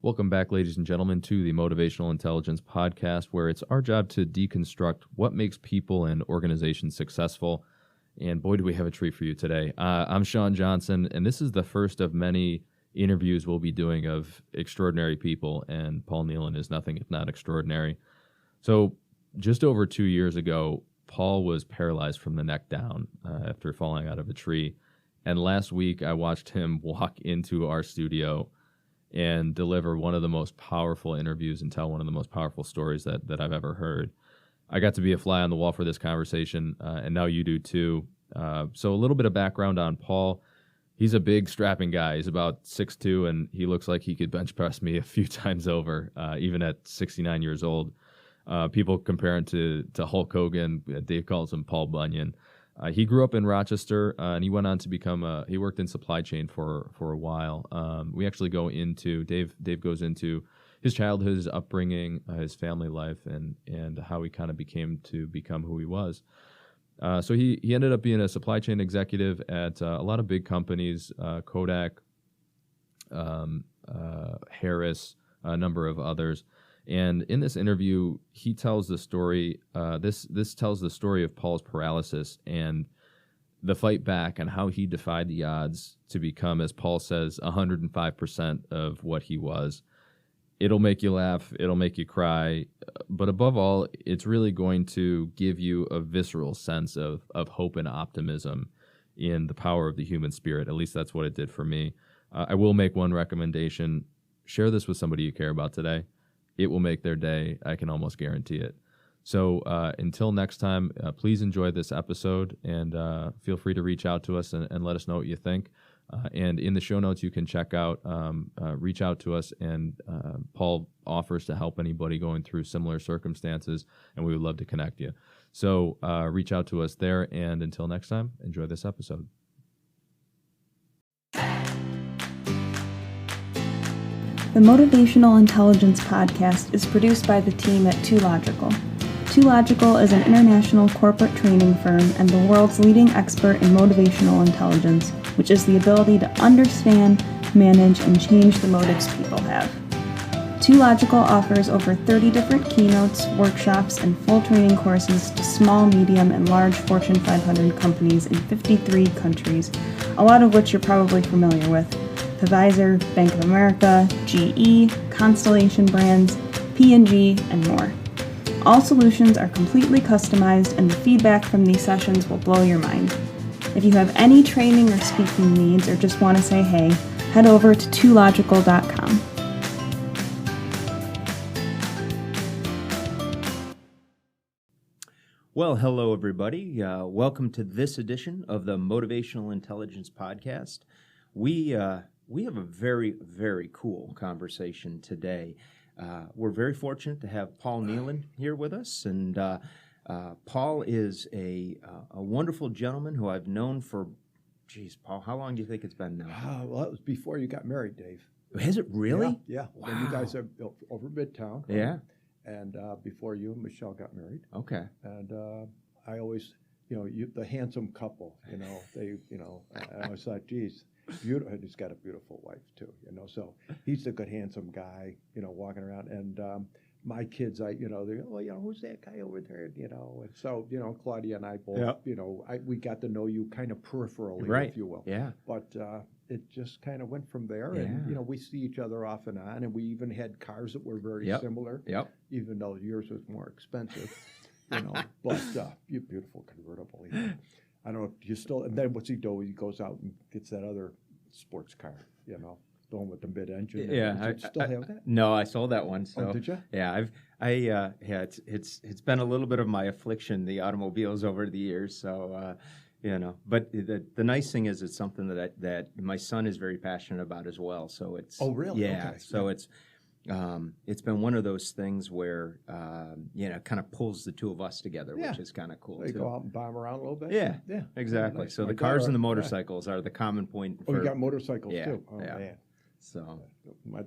Welcome back, ladies and gentlemen, to the Motivational Intelligence Podcast, where it's our job to deconstruct what makes people and organizations successful. And boy, do we have a treat for you today. I'm Sean Johnson, and this is the first of many interviews we'll be doing of extraordinary people, and Paul Nealon is nothing if not extraordinary. So just over 2 years ago, Paul was paralyzed from the neck down after falling out of a tree. And last week, I watched him walk into our studio and deliver one of the most powerful interviews and tell one of the most powerful stories that I've ever heard. I got to be a fly on the wall for this conversation, and now you do too. So a little bit of background on Paul. He's a big, strapping guy. He's about 6'2", and he looks like he could bench press me a few times over, even at 69 years old. People compare him to Hulk Hogan. Dave calls him Paul Bunyan. He grew up in Rochester, and he went on to become he worked in supply chain for a while. We actually go into, Dave goes into his childhood, his upbringing, his family life, and how he kind of become who he was. So he ended up being a supply chain executive at a lot of big companies, Kodak, Harris, a number of others. And in this interview, he tells the story. This tells the story of Paul's paralysis and the fight back and how he defied the odds to become, as Paul says, 105% of what he was. It'll make you laugh. It'll make you cry. But above all, it's really going to give you a visceral sense of hope and optimism in the power of the human spirit. At least that's what it did for me. I will make one recommendation. Share this with somebody you care about today. It will make their day. I can almost guarantee it. So until next time, please enjoy this episode, and feel free to reach out to us and let us know what you think. And in the show notes, you can check out, reach out to us, and Paul offers to help anybody going through similar circumstances, and we would love to connect you. So reach out to us there, and until next time, enjoy this episode. The Motivational Intelligence Podcast is produced by the team at 2Logical. 2Logical is an international corporate training firm and the world's leading expert in motivational intelligence, which is the ability to understand, manage, and change the motives people have. 2Logical offers over 30 different keynotes, workshops, and full training courses to small, medium, and large Fortune 500 companies in 53 countries, a lot of which you're probably familiar with. Pfizer, Bank of America, GE, Constellation Brands, P&G, and more. All solutions are completely customized, and the feedback from these sessions will blow your mind. If you have any training or speaking needs or just want to say hey, head over to 2logical.com. Well, hello, everybody. Welcome to this edition of the Motivational Intelligence Podcast. We have a very, very cool conversation today. We're very fortunate to have Paul Nealon here with us, and Paul is a wonderful gentleman who I've known for, Paul, how long do you think it's been now? Well, it was before you got married, Dave. Has it really? Yeah. Wow. When you guys are over Midtown. Yeah. And before you and Michelle got married. Okay. And I always, the handsome couple, I always thought, geez, beautiful. He's got a beautiful wife too, So he's a good, handsome guy, walking around. And my kids, they go, who's that guy over there, And so, Claudia and I both, we got to know you kind of peripherally, right. if you will. Yeah. But it just kind of went from there. Yeah. And, we see each other off and on. And we even had cars that were very similar. Yep. Even though yours was more expensive, But you beautiful convertible. I don't know if you still. And then what's he do? He goes out and gets that other sports car. The one with the mid-engine. Yeah, Do you still have that? No, I sold that one. So did you? Yeah, it's been a little bit of my affliction, the automobiles over the years. So but the nice thing is it's something that my son is very passionate about as well. So it's really? Yeah. Okay. So it's been one of those things where kind of pulls the two of us together, which is kind of cool. So you go out and bomb around a little bit. Yeah, exactly. Nice. So My the cars and the daughter- motorcycles are the common point. Oh, you got motorcycles Yeah, too. Oh yeah. man. So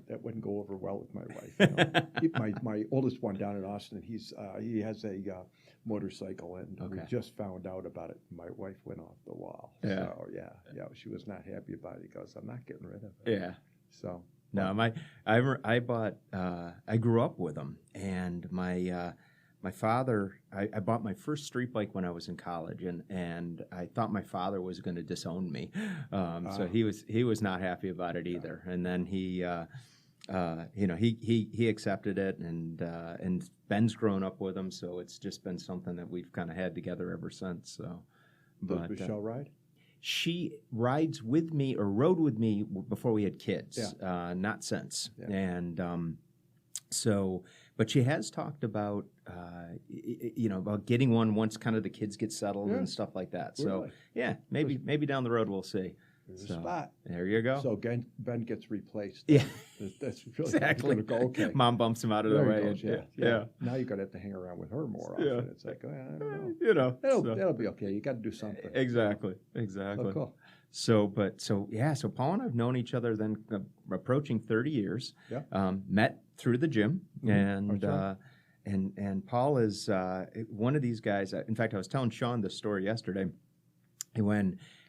That wouldn't go over well with my wife. My oldest one down in Austin, he has a motorcycle, and we just found out about it. My wife went off the wall. Yeah. So she was not happy about it. He goes, I'm not getting rid of it. Yeah. So No, I grew up with them, and my father, I bought my first street bike when I was in college, and I thought my father was going to disown me, so he was not happy about it either. And then he accepted it, and Ben's grown up with him, so it's just been something that we've kind of had together ever since. So, Does Michelle ride? She rides with me or rode with me before we had kids, not since. Yeah. And so, but she has talked about, about getting one once kind of the kids get settled and stuff like that. Really? So, yeah, maybe down the road we'll see. There's a spot. There you go. So Ben gets replaced. Yeah. That's really exactly. Go, okay. Mom bumps him out of the way. Yeah. Now you're going to have to hang around with her more often. Yeah. It's like, I don't know. That'll be okay. You got to do something. Exactly. Oh, cool. So Paul and I've known each other then approaching 30 years. Yeah. Met through the gym, and Paul is one of these guys. In fact, I was telling Sean this story yesterday.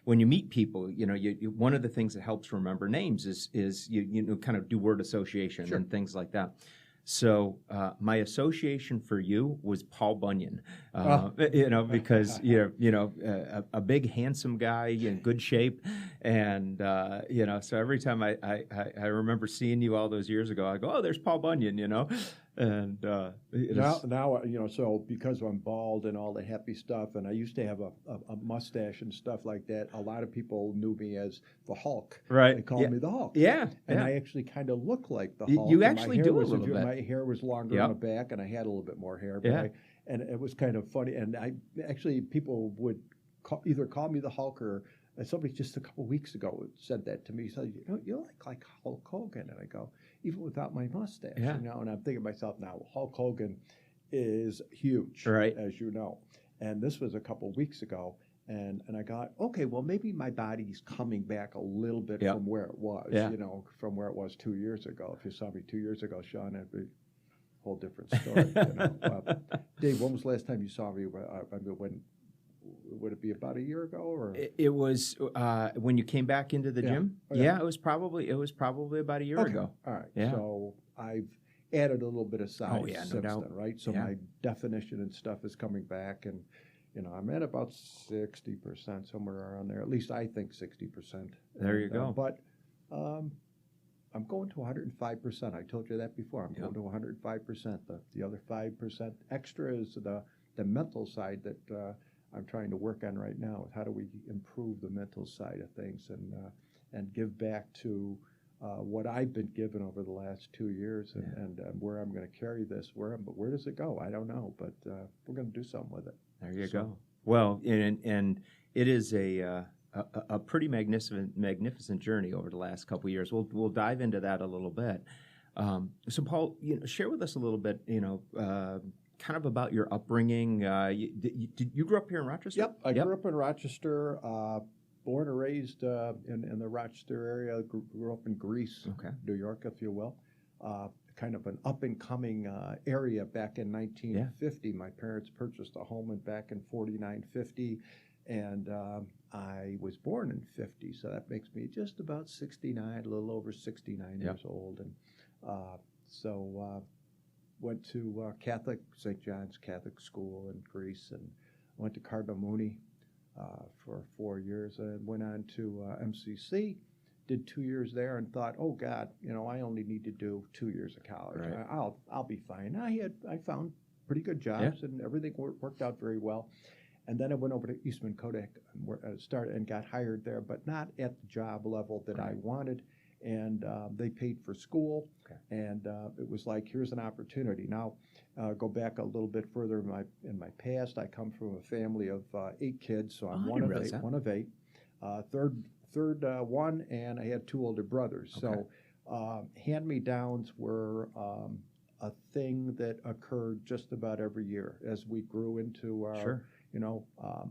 When you meet people, you one of the things that helps remember names is you kind of do word association and things like that. So my association for you was Paul Bunyan, because a big handsome guy in good shape, and so every time I remember seeing you all those years ago, I go, oh, there's Paul Bunyan, and now so because I'm bald and all the happy stuff, and I used to have a mustache and stuff like that. A lot of people knew me as the Hulk. Right. They called me the Hulk. Yeah. And I actually kind of look like the Hulk. You actually do a little bit. My hair was longer on the back, and I had a little bit more hair. But and it was kind of funny. And people would either call me the Hulk or. Somebody just a couple weeks ago said that to me. He said, you look like Hulk Hogan. And I go, even without my mustache. Yeah. And I'm thinking to myself now, Hulk Hogan is huge, right, as you know. And this was a couple weeks ago. And I got, okay, well, maybe my body's coming back a little bit from where it was, from where it was 2 years ago. If you saw me 2 years ago, Sean, it'd be a whole different story. Dave, when was the last time you saw me? Would it be about a year ago, or it was when you came back into the gym? Oh, yeah, it was probably about a year ago. All right. Yeah. So I've added a little bit of size since then, right? So my definition and stuff is coming back, and I'm at about 60%, somewhere around there. At least I think 60%. There you go. But I'm going to 105%. I told you that before. I'm going to 105%. The other 5% extra is the mental side that. I'm trying to work on right now. How do we improve the mental side of things and give back to what I've been given over the last 2 years and where I'm going to carry this. But where does it go? I don't know. But we're going to do something with it. There you go. Well, and it is a pretty magnificent journey over the last couple of years. We'll dive into that a little bit. So Paul, share with us a little bit. Kind of about your upbringing. Did you grow up here in Rochester? Yep, I grew up in Rochester, born and raised in the Rochester area. Grew up in Greece, New York, if you will. Kind of an up-and-coming area back in 1950. Yeah. My parents purchased a home back in 49-50, and I was born in 50, so that makes me just about 69, a little over 69 years old. And went to St. John's Catholic School in Greece, and went to Cardinal Mooney for 4 years, and went on to MCC, did 2 years there, and thought, oh God, I only need to do 2 years of college. Right. I'll be fine. I found pretty good jobs, and everything worked out very well. And then I went over to Eastman Kodak and started and got hired there, but not at the job level that I wanted. And they paid for school, and it was like, here's an opportunity. Now, go back a little bit further in my past. I come from a family of 8 kids, so I'm one of eight. Third one, and I had 2 older brothers. Okay. So hand-me-downs were a thing that occurred just about every year as we grew into our,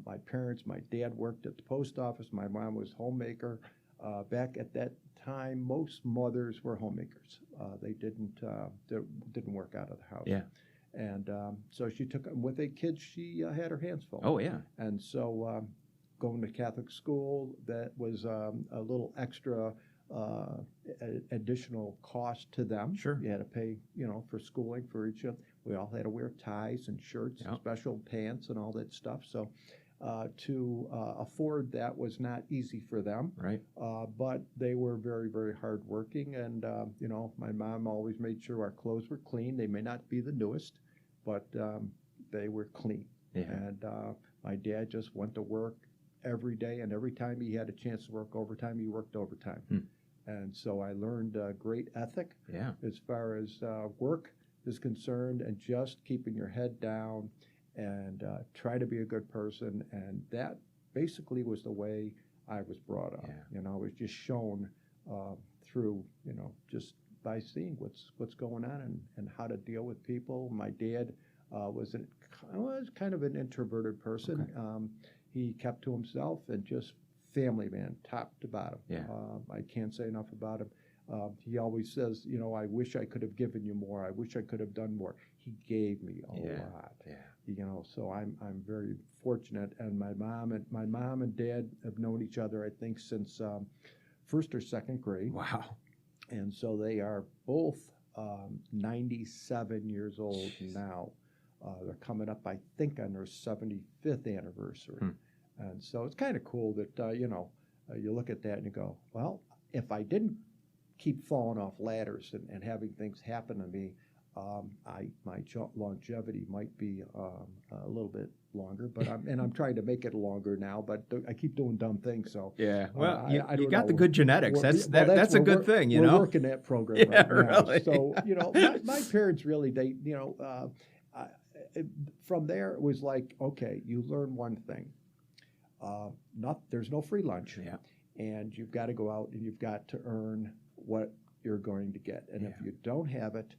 my parents. My dad worked at the post office. My mom was homemaker. Back at that time, most mothers were homemakers. They didn't work out of the house. Yeah. And so she took, with 8 kids, she had her hands full. Oh, yeah. And so going to Catholic school, that was a little extra additional cost to them. Sure. You had to pay, for schooling for each of. We all had to wear ties and shirts, and special pants, and all that stuff. So to afford that was not easy for them. Right. But they were very, very hardworking, and my mom always made sure our clothes were clean. They may not be the newest, but they were clean. Yeah. And my dad just went to work every day, and every time he had a chance to work overtime, he worked overtime. And so I learned great ethic as far as work is concerned, and just keeping your head down and try to be a good person. And that basically was the way I was brought up. I was just shown through, just by seeing what's going on and how to deal with people. My dad was kind of an introverted person. Okay. He kept to himself and just family man, top to bottom. I can't say enough about him. He always says, I wish I could have given you more. I wish I could have done more. He gave me a lot. So I'm very fortunate. And my mom and dad have known each other, I think, since first or second grade. Wow. And so they are both 97 years old now. They're coming up, I think, on their 75th anniversary. And so it's kind of cool that, you look at that and you go, well, if I didn't keep falling off ladders and having things happen to me, my longevity might be a little bit longer. But I'm trying to make it longer now. But I keep doing dumb things. So well, you got know. the good genetics. That's a good thing, We're working that program right now. Really. So my parents really from there it was like, okay, you learn one thing. There's no free lunch. And you've got to go out and you've got to earn what you're going to get. And if you don't have it,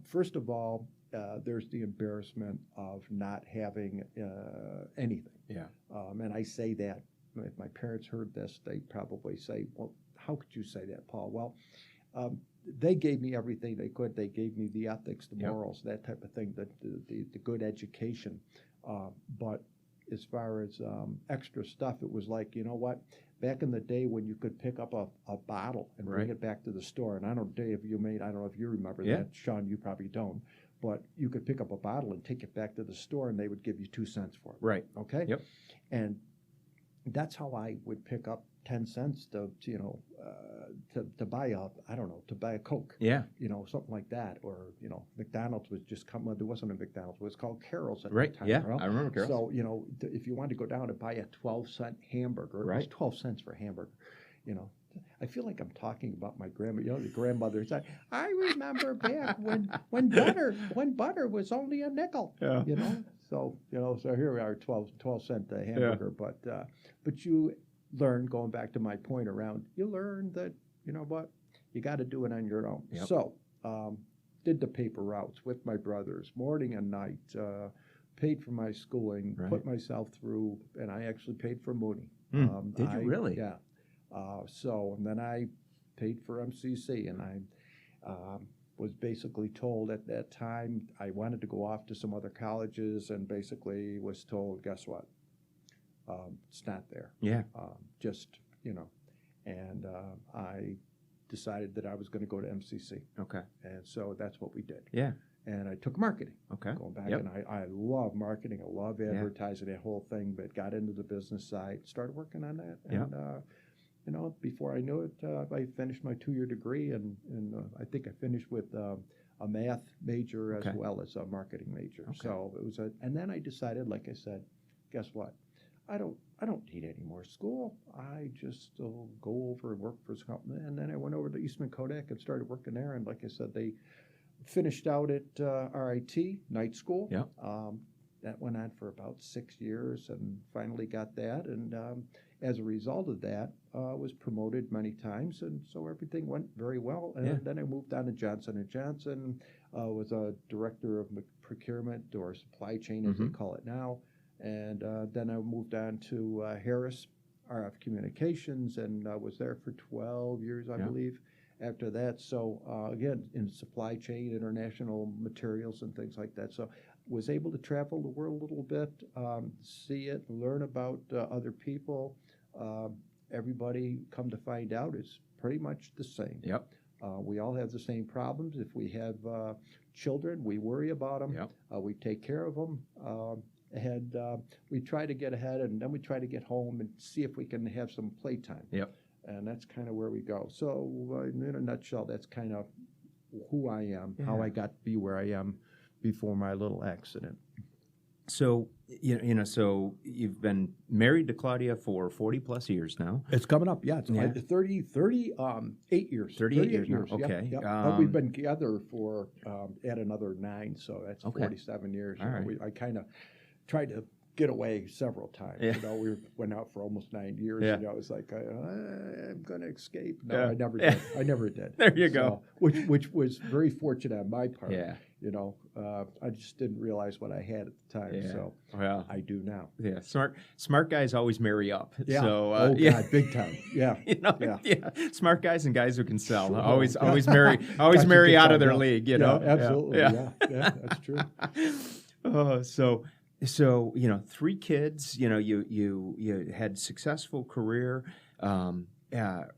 first of all, there's the embarrassment of not having anything. And I say that, if my parents heard this, they'd probably say, well, how could you say that, Paul? Well, they gave me everything they could. They gave me the ethics, the morals, that type of thing, the good education. But as far as extra stuff, it was like, you know what? Back in the day when you could pick up a bottle and bring it back to the store, and I don't know, Dave, I don't know if you remember that. Sean, you probably don't. But you could pick up a bottle and take it back to the store, and they would give you 2 cents for it. Right. Okay? Yep. And that's how I would pick up 10 cents to buy a Coke. Something like that. Or, McDonald's was just coming. There wasn't a McDonald's. It was called Carol's at the time. Yeah, I remember Carol's. So, if you wanted to go down and buy a 12-cent hamburger, it was 12 cents for a hamburger. I feel like I'm talking about my grandma. The grandmother said, I remember back when butter was only a nickel. So here we are, 12-cent hamburger. But you learn, going back to my point around, you learn that, you got to do it on your own. So did the paper routes with my brothers, morning and night, paid for my schooling, put myself through, and I actually paid for Mooney. Did you really? Yeah. And then I paid for MCC, and I was basically told at that time I wanted to go off to some other colleges, and basically was told, guess what? It's not there. And I decided that I was going to go to MCC. Okay. And so that's what we did. Yeah. And I took marketing. Okay. Going back, and I love marketing. I love advertising, that whole thing, but got into the business side, started working on that. And, before I knew it, I finished my 2-year degree, and I think I finished with a math major as well as a marketing major. Okay. So it was and then I decided, like I said, guess what? I don't need any more school. I just go over and work for something. And then I went over to Eastman Kodak and started working there. And like I said, they finished out at RIT, night school. That went on for about 6 years, and finally got that. And as a result of that, was promoted many times, and so everything went very well. And then I moved on to Johnson & Johnson, was a director of procurement, or supply chain as they call it now. And then I moved on to Harris RF Communications, and was there for 12 years, I believe, after that. So again, in supply chain, international materials and things like that. So was able to travel the world a little bit, see it, learn about other people. Everybody, come to find out, is pretty much the same. Yep. We all have the same problems. If we have children, we worry about them. Yep. We take care of them. And we try to get ahead, and then we try to get home and see if we can have some playtime. Yep. And that's kind of where we go. So in a nutshell, that's kind of who I am, how I got to be where I am before my little accident. So, so you've been married to Claudia for 40 plus years now. It's coming up, yeah. It's 38 years. 38 years now. Yep, Okay. yep. But we've been together for add another 9, so that's Okay. 47 years. All right. I kind of tried to get away several times. Yeah. We went out for almost 9 years. Yeah. It was like I'm going to escape. No, Yeah. I never did. I never did. There you go. Which was very fortunate on my part. Yeah. I just didn't realize what I had at the time. Yeah. So Well, I do now. yeah. Smart guys always marry up. Yeah. So, God, big time. Yeah. Yeah. Smart guys and guys who can sell Sure. always Yeah. marry Guys who marry can out sell, of their yeah. league. You Yeah, know. absolutely. Yeah. Yeah, that's true. So 3 kids. You had successful career.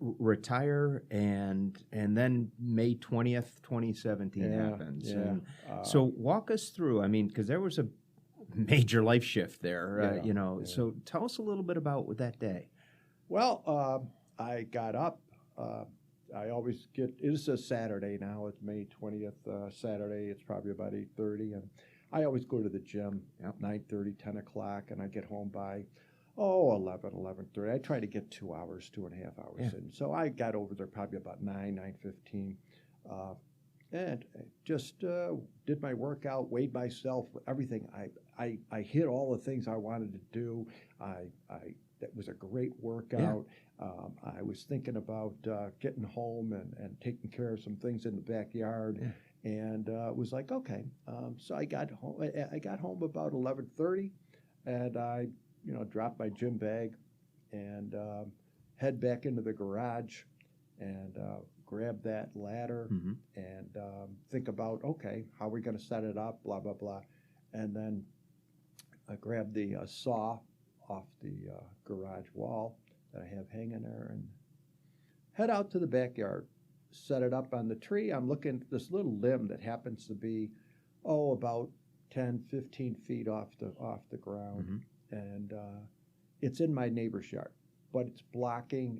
Retire and then May 20th, 2017 happens. Yeah. And so walk us through. I mean, because there was a major life shift there. So tell us a little bit about that day. Well, I got up. I always it's a Saturday now. It's May 20th, Saturday. It's probably about 8:30, and I always go to the gym at 9:30, 10 o'clock, and I get home by 11:30. I try to get 2 hours, 2.5 hours in. So I got over there probably about 9:15, and just did my workout, weighed myself, everything. I hit all the things I wanted to do. That was a great workout. I was thinking about getting home and taking care of some things in the backyard, and was like, okay. So I got home. I got home about 11:30, and I drop my gym bag and head back into the garage and grab that ladder and think about, okay, how are we going to set it up, blah, blah, blah. And then I grab the saw off the garage wall that I have hanging there and head out to the backyard, set it up on the tree. I'm looking at this little limb that happens to be, about 10, 15 feet off the ground. And it's in my neighbor's yard, but it's blocking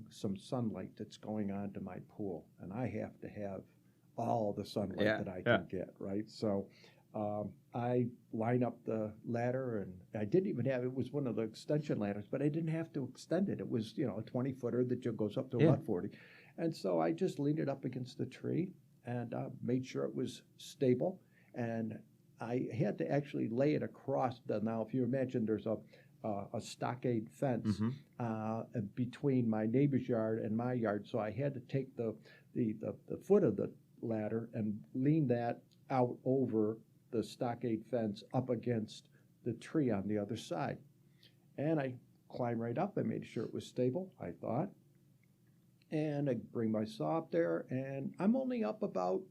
some sunlight that's going on to my pool, and I have to have all the sunlight that I can get, right? So I line up the ladder, and I didn't even have, it was one of the extension ladders, but I didn't have to extend it. It was, a 20-footer that goes up to about 40. And so I just leaned it up against the tree and made sure it was stable, and I had to actually lay it across now, if you imagine there's a stockade fence between my neighbor's yard and my yard, so I had to take the foot of the ladder and lean that out over the stockade fence up against the tree on the other side. And I climbed right up. I made sure it was stable, I thought. And I bring my saw up there, and I'm only up about,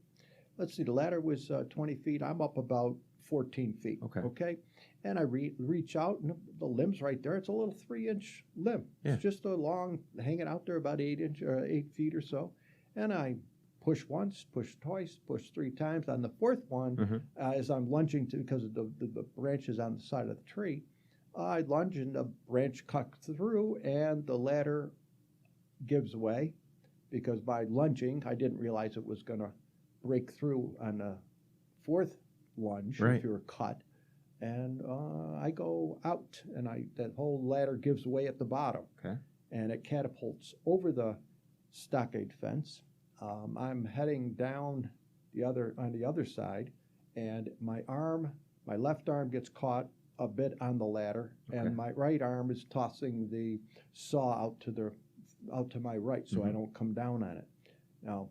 let's see, the ladder was 20 feet. I'm up about 14 feet. Okay. And I reach out, and the limb's right there. It's a little 3-inch limb. Yeah. It's just a long, hanging out there about 8 feet or so. And I push once, push twice, push 3 times. On the 4th one, as I'm lunging because of the branches on the side of the tree, I lunge, and the branch cuts through, and the ladder gives way, because by lunging, I didn't realize it was going to break through on the 4th lunge if you're cut. And I go out, and that whole ladder gives way at the bottom. Okay. And it catapults over the stockade fence. I'm heading down on the other side, and my left arm gets caught a bit on the ladder, and my right arm is tossing the saw out to my right, so I don't come down on it. Now,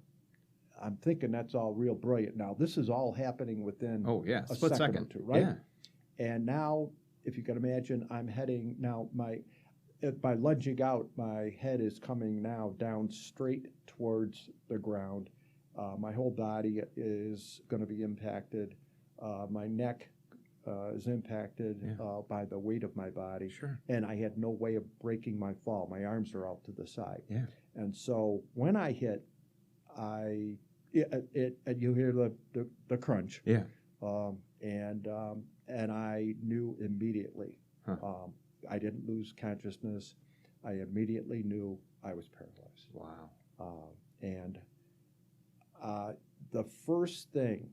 I'm thinking that's all real brilliant. Now, this is all happening within a split second or two, right? Yeah. And now, if you can imagine, I'm heading now. By lunging out, my head is coming now down straight towards the ground. My whole body is going to be impacted. My neck is impacted by the weight of my body. Sure. And I had no way of breaking my fall. My arms are out to the side. Yeah. And so when I hit, and you hear the crunch. Yeah. And I knew immediately. Huh. I didn't lose consciousness. I immediately knew I was paralyzed. Wow. And the first thing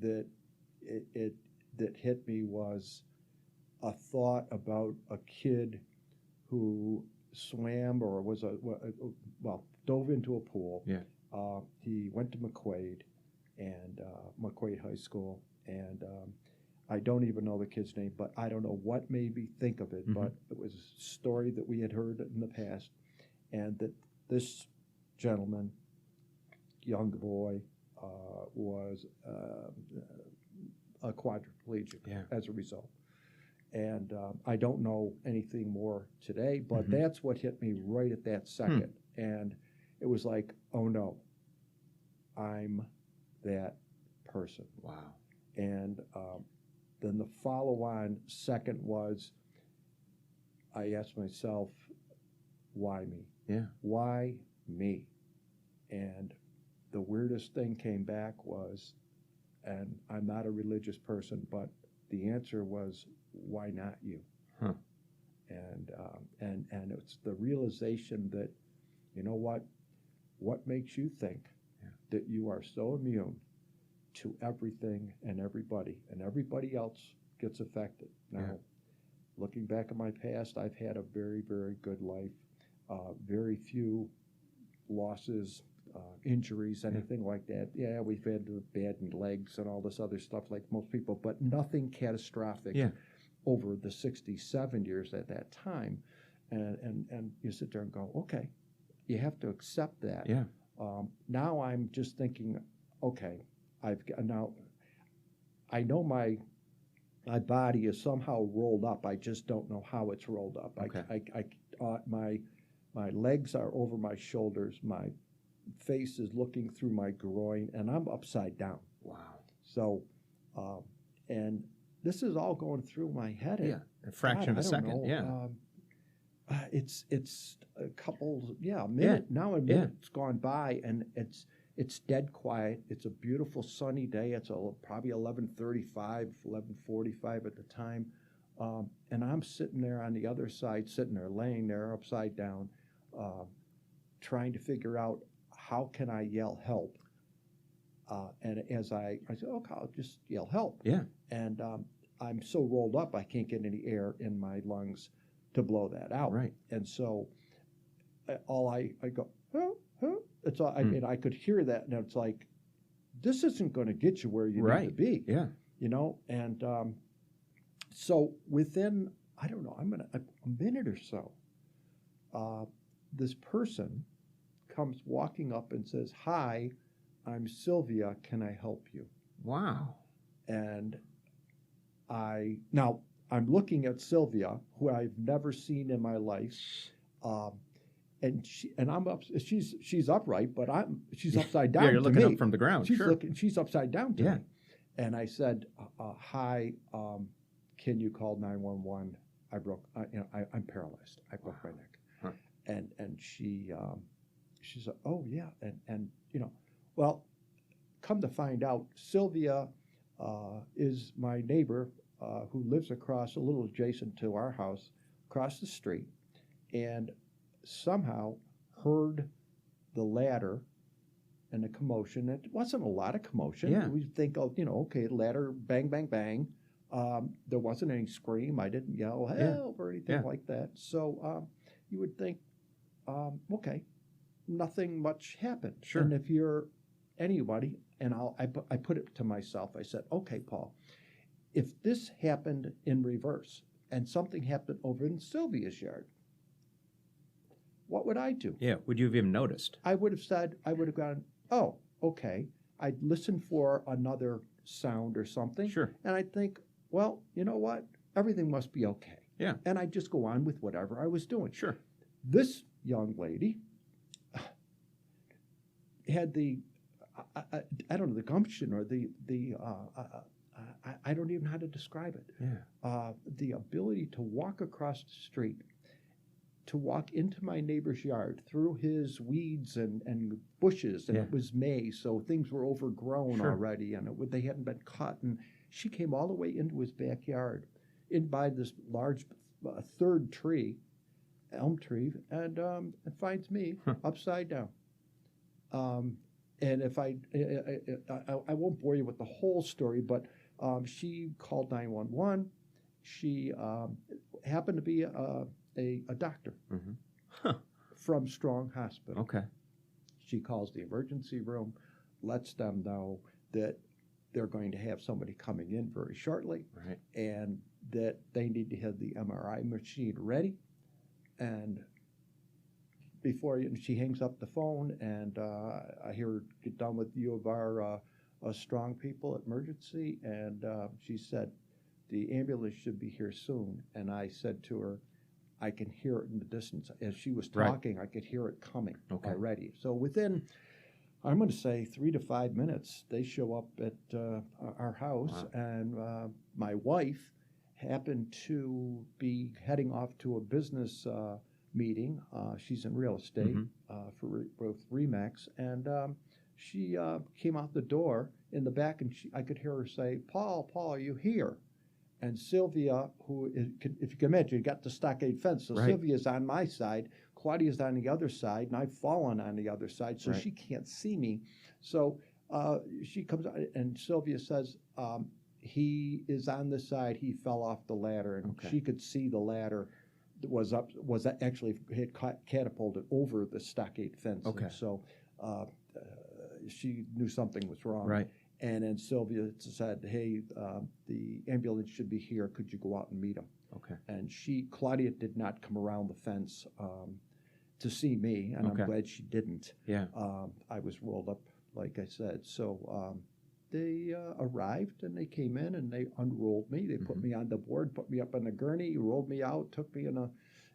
that that hit me was a thought about a kid who swam or dove into a pool. Yeah. He went to McQuaid High School, and I don't even know the kid's name, but I don't know what made me think of it, but it was a story that we had heard in the past, and that this gentleman, young boy, was a quadriplegic as a result. And I don't know anything more today, but that's what hit me right at that second. And it was like, oh no, I'm that person. Wow. And then the follow-on second was, I asked myself, why me? Yeah. Why me? And the weirdest thing came back was, and I'm not a religious person, but the answer was, why not you? Huh. And it's the realization that, you know what makes you think that you are so immune to everything and everybody else gets affected. Now, looking back at my past, I've had a very, very good life, very few losses, injuries, anything like that. Yeah, we've had the bad legs and all this other stuff like most people, but nothing catastrophic over the 67 years at that time. And you sit there and go, okay, you have to accept that. Yeah. Now I'm just thinking, okay, I know my body is somehow rolled up. I just don't know how it's rolled up. Okay. My legs are over my shoulders. My face is looking through my groin, and I'm upside down. Wow. So, and this is all going through my head. Yeah. A fraction of a second. Yeah. It's a couple, a minute. Now a minute's gone by, and it's dead quiet. It's a beautiful sunny day. It's probably 11:35, 11:45 at the time. And I'm sitting there on the other side, laying there upside down, trying to figure out how can I yell help. And as I said, okay, I'll just yell help. Yeah. And I'm so rolled up, I can't get any air in my lungs to blow that out. Right. And so I go, huh? It's all, and I could hear that, and it's like, this isn't going to get you where you need to be. Yeah. You know, and so within, I don't know, a minute or so, this person comes walking up and says, "Hi, I'm Sylvia. Can I help you?" Wow. And I'm looking at Sylvia, who I've never seen in my life, and I'm up. She's upright, but she's upside down. Yeah, you're looking to me. up from the ground. She's upside down to me. And I said, "Hi, can you call 911? I'm paralyzed. I broke my neck." Huh. And she said, "Oh yeah," and well, come to find out, Sylvia is my neighbor who lives across, a little adjacent to our house, across the street, and somehow heard the ladder and the commotion. It wasn't a lot of commotion. Yeah. We think, okay, ladder, bang, bang, bang. There wasn't any scream. I didn't yell help or anything like that. So you would think, okay, nothing much happened. Sure. And if you're anybody, and I put it to myself, I said, okay, Paul, if this happened in reverse and something happened over in Sylvia's yard, what would I do? Yeah. Would you have even noticed? I would have gone, oh, okay. I'd listen for another sound or something. Sure. And I'd think, well, you know what? Everything must be okay. Yeah. And I'd just go on with whatever I was doing. Sure. This young lady had the, I don't know, the gumption or I I don't even know how to describe it. Yeah. The ability to walk across the street, to walk into my neighbor's yard through his weeds and bushes, and it was May, so things were overgrown already, and they hadn't been cut. And she came all the way into his backyard, in by this large third tree, elm tree, and finds me upside down. And if I won't bore you with the whole story, but she called 911. She happened to be a doctor from Strong Hospital. Okay. She calls the emergency room, lets them know that they're going to have somebody coming in very shortly, Right. and that they need to have the MRI machine ready. And before she hangs up the phone, and I hear her get done with U of R strong people at emergency, and she said, the ambulance should be here soon. And I said to her, I can hear it in the distance. As she was talking, I could hear it coming already. So within, I'm going to say 3 to 5 minutes, they show up at our house, and my wife happened to be heading off to a business meeting. She's in real estate for both Remax, and she came out the door in the back, and I could hear her say, Paul, are you here? And Sylvia, who, if you can imagine, got the stockade fence. So Sylvia's on my side, Claudia's on the other side, and I've fallen on the other side, so she can't see me. So she comes out, and Sylvia says, he is on the side, he fell off the ladder, and she could see the ladder was actually had catapulted over the stockade fence. Okay. And so she knew something was wrong. Right. And then Sylvia said, hey, the ambulance should be here. Could you go out and meet him? Okay. And Claudia did not come around the fence to see me, and I'm glad she didn't. Yeah. I was rolled up, like I said. So they arrived, and they came in, and they unrolled me. They put me on the board, put me up on the gurney, rolled me out, took me in an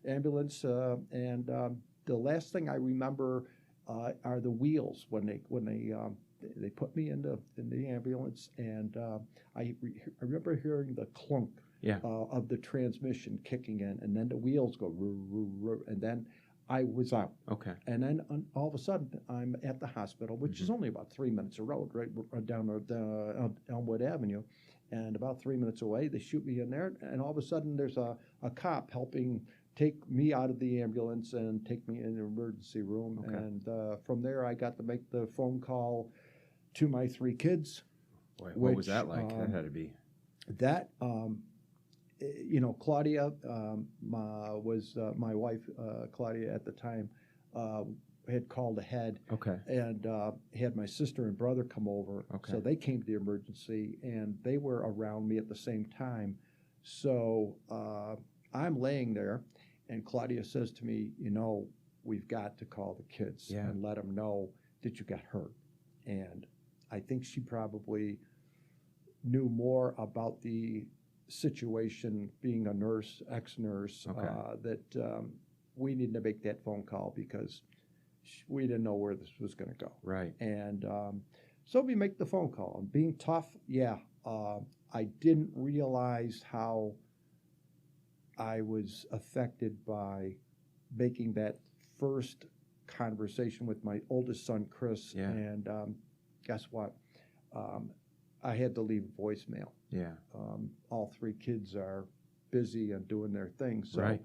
ambulance. And the last thing I remember are the wheels when they put me in the ambulance, and I remember hearing the clunk of the transmission kicking in, and then the wheels go, and then I was out. Okay. And then all of a sudden, I'm at the hospital, which is only about 3 minutes of road, right down Elmwood Avenue, and about 3 minutes away, they shoot me in there, and all of a sudden, there's a cop helping take me out of the ambulance and take me in the emergency room. Okay. And from there, I got to make the phone call to my 3 kids. Boy, what was that like? That had to be. That, Claudia was my wife, Claudia at the time, had called ahead. Okay. And had my sister and brother come over. Okay. So they came to the emergency, and they were around me at the same time. So I'm laying there, and Claudia says to me, we've got to call the kids and let them know that you got hurt. And I think she probably knew more about the situation, being a nurse, ex-nurse, that we needed to make that phone call because we didn't know where this was going to go. Right. And so we make the phone call. And being tough, I didn't realize how I was affected by making that first conversation with my oldest son, Chris. Yeah. And guess what? I had to leave voicemail. Yeah. All 3 kids are busy and doing their thing. So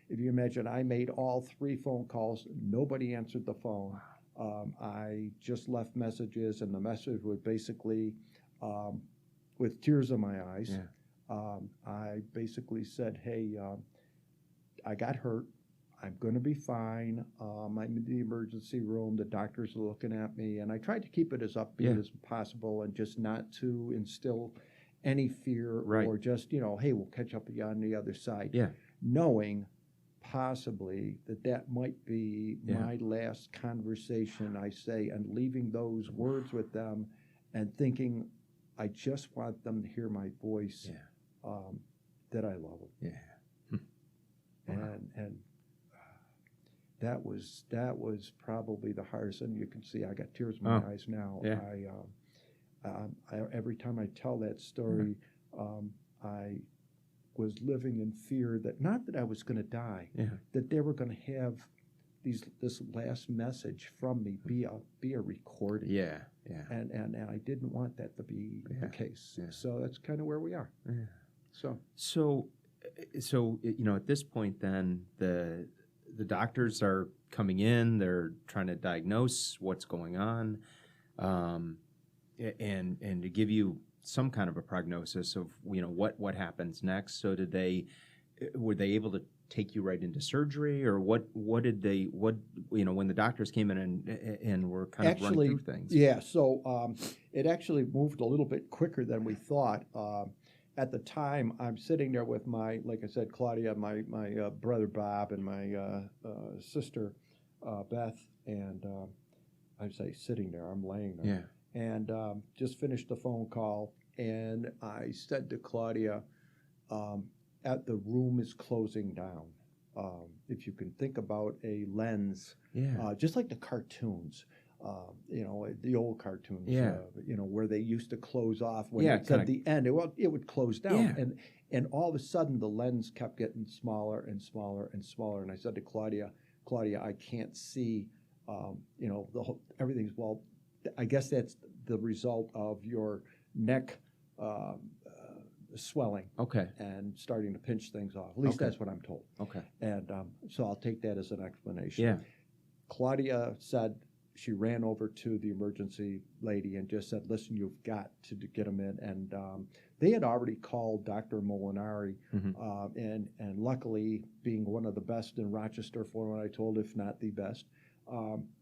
if you imagine, I made all 3 phone calls. Nobody answered the phone. I just left messages, and the message was basically, with tears in my eyes, I basically said, hey, I got hurt. I'm going to be fine. I'm in the emergency room. The doctors are looking at me. And I tried to keep it as upbeat as possible and just not to instill any fear or just, hey, we'll catch up with you on the other side. Yeah. Knowing possibly that might be my last conversation, I say, and leaving those words with them and thinking, I just want them to hear my voice, that I love them. Yeah. And that was probably the hardest, and you can see I got tears in my eyes now. Yeah. I every time I tell that story, I was living in fear that not that I was going to die, Yeah. that they were going to have this last message from me be a recording. Yeah. Yeah. And I didn't want that to be the case. Yeah. So that's kind of where we are. Yeah. So At this point, then the doctors are coming in. They're trying to diagnose what's going on, and to give you some kind of a prognosis of what happens next. So were they able to take you right into surgery, or what did they when the doctors came in and were kind of running through things? Yeah. So it actually moved a little bit quicker than we thought. At the time, I'm sitting there with like I said, Claudia, my brother Bob, and my sister Beth, and I say sitting there, I'm laying there. Yeah. And just finished the phone call, and I said to Claudia, the room is closing down. If you can think about a lens, just like the cartoons, the old cartoons, where they used to close off when it's at the end, it would close down. And all of a sudden the lens kept getting smaller and smaller and smaller. And I said to Claudia, I can't see, everything's, well, I guess that's the result of your neck swelling, and starting to pinch things off. At least that's what I'm told. And so I'll take that as an explanation. Yeah. Claudia said she ran over to the emergency lady and just said, "Listen, you've got to get him in." And they had already called Dr. Molinari, and luckily, being one of the best in Rochester, for what I told, if not the best,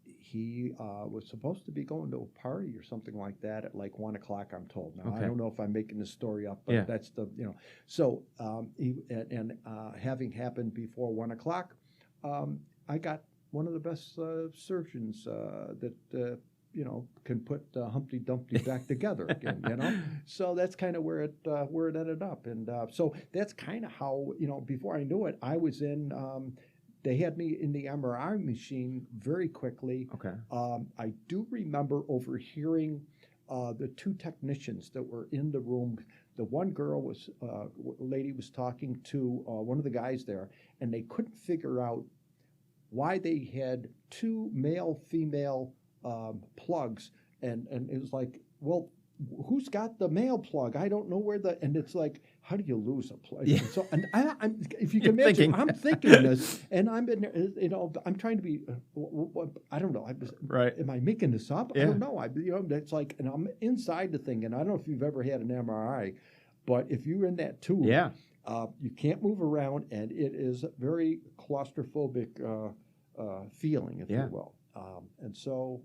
he was supposed to be going to a party or something like that at like 1 o'clock, I'm told. Now, I don't know if I'm making this story up, but that's So, having happened before 1 o'clock, I got one of the best surgeons that, can put Humpty Dumpty back together again, So that's kind of where it ended up. And so that's kind of how, before I knew it, I was in... They had me in the MRI machine very quickly. I do remember overhearing the two technicians that were in the room. The one lady was talking to one of the guys there, and they couldn't figure out why they had two male-female plugs. And it was like, well, who's got the male plug? I don't know where and it's like, how do you lose a plug? Yeah. And I'm if you can imagine, I'm thinking this, and I'm in there, I'm trying to be, I don't know. Am I making this up? Yeah. I don't know. It's like, and I'm inside the thing, and I don't know if you've ever had an MRI, but if you're in that tube, you can't move around, and it is a very claustrophobic feeling, if you will. And so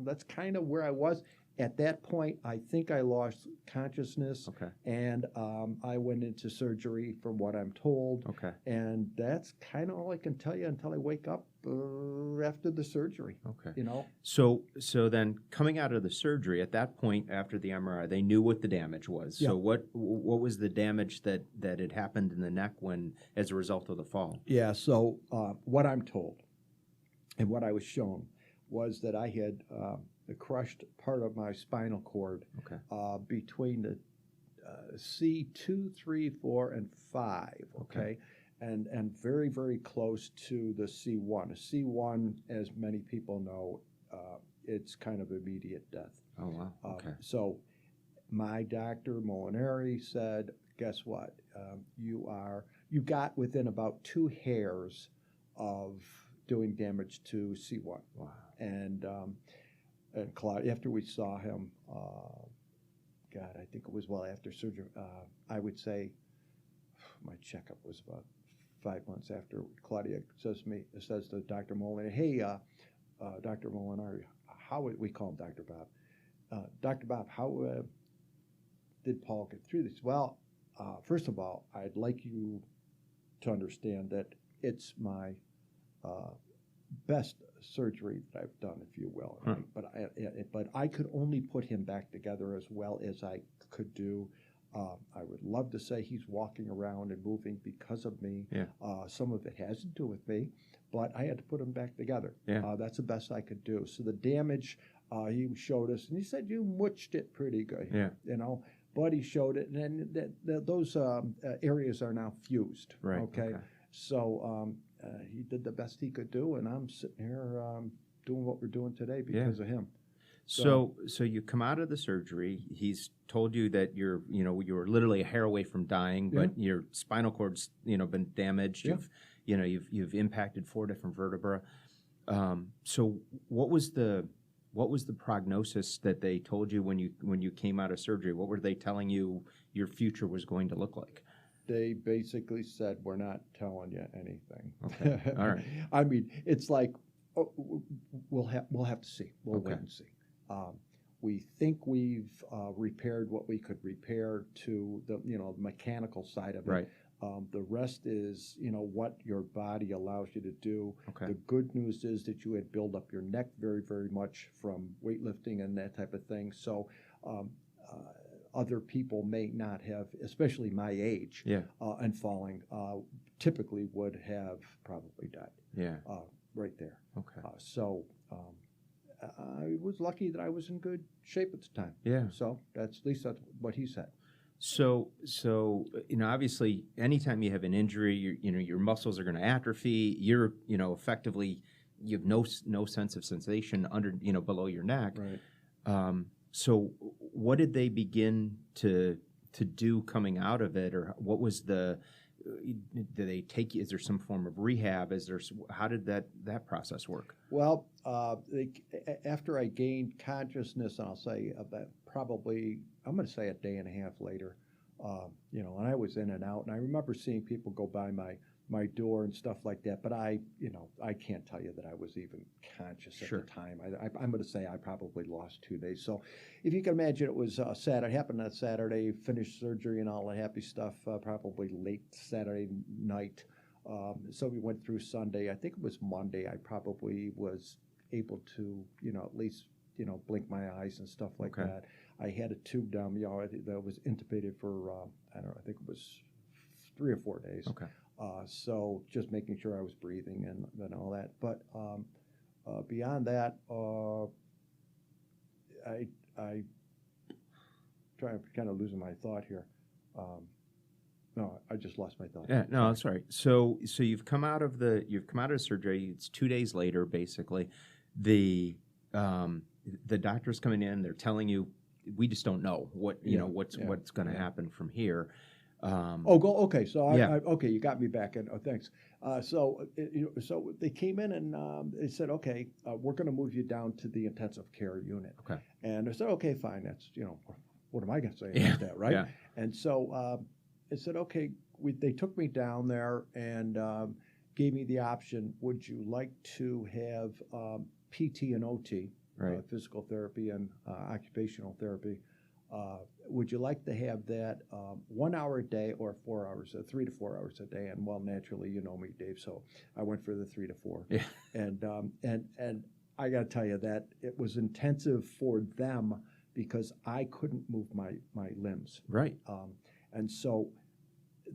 that's kind of where I was. At that point, I think I lost consciousness, and I went into surgery from what I'm told. And that's kind of all I can tell you until I wake up after the surgery. So then coming out of the surgery, at that point after the MRI, they knew what the damage was. So what was the damage that had happened in the neck as a result of the fall? Yeah, so what I'm told and what I was shown was that I had... the crushed part of my spinal cord between the C2, 3, 4, and 5, and very, very close to the C1. A C1, as many people know, it's kind of immediate death. Oh, wow. So my doctor, Molinari, said, guess what? You got within about 2 hairs of doing damage to C1. Wow. And Claude, after we saw him, I think it was after surgery, I would say my checkup was about 5 months after. Claudia says to Dr. Molinari, "Hey, Dr. Molinari, we call him Dr. Bob. Dr. Bob, how did Paul get through this?" Well, first of all, I'd like you to understand that it's my best surgery that I've done, if you will. But I could only put him back together as well as I could do. I would love to say he's walking around and moving because of me. Some of it has to do with me, but I had to put him back together. That's the best I could do. So the damage he showed us, and he said, "You muched it pretty good." but he showed it, and those areas are now fused. Right. Okay. So he did the best he could do, and I'm sitting here doing what we're doing today because of him. So you come out of the surgery. He's told you that you were literally a hair away from dying, but your spinal cord's been damaged. Yeah. You've impacted 4 different vertebrae. So what was the prognosis that they told you when you came out of surgery? What were they telling you your future was going to look like? They basically said, we're not telling you anything. Okay. All right. I mean, it's like, we'll have to see. We'll wait and see. We think we've repaired what we could repair to the mechanical side of it. Right. The rest is what your body allows you to do. Okay. The good news is that you had built up your neck very, very much from weightlifting and that type of thing. So other people may not have, especially my age, and falling, typically would have probably died. Yeah. Right there. Okay. I was lucky that I was in good shape at the time. Yeah. So at least that's what he said. So obviously, anytime you have an injury, your muscles are going to atrophy. You're effectively you have no sense of sensation under below your neck. Right. So what did they begin to do coming out of it, or what was the? Do they take you? Is there some form of rehab? How did that process work? Well, after I gained consciousness, I'll say about probably I'm going to say a day and a half later, and I was in and out, and I remember seeing people go by my door and stuff like that. But I can't tell you that I was even conscious at the time. I'm going to say I probably lost 2 days. So if you can imagine, it was Saturday. It happened on Saturday, finished surgery and all the happy stuff, probably late Saturday night. So we went through Sunday. I think it was Monday. I probably was able to, at least, blink my eyes and stuff like that. I had a tube down, that was intubated for, I think it was 3 or 4 days. Okay. So just making sure I was breathing and all that. But beyond that, I try to kind of losing my thought here. No, I just lost my thought. Yeah, no, that's right. So you've come out of surgery. It's 2 days later, basically. The doctor's coming in. They're telling you, we just don't know what's going to happen from here. Okay. So okay, you got me back in. Oh, thanks. So they came in and they said, okay, we're going to move you down to the intensive care unit. Okay. And I said, okay, fine. That's what am I going to say about that, right? Yeah. And so I said, okay. They took me down there and gave me the option. Would you like to have PT and OT, right. Physical therapy and occupational therapy? Would you like to have that 1 hour a day or 4 hours, 3 to 4 hours a day? And well, naturally, you know me, Dave, so I went for the 3 to 4. Yeah. And I got to tell you that it was intensive for them because I couldn't move my limbs. Right. And so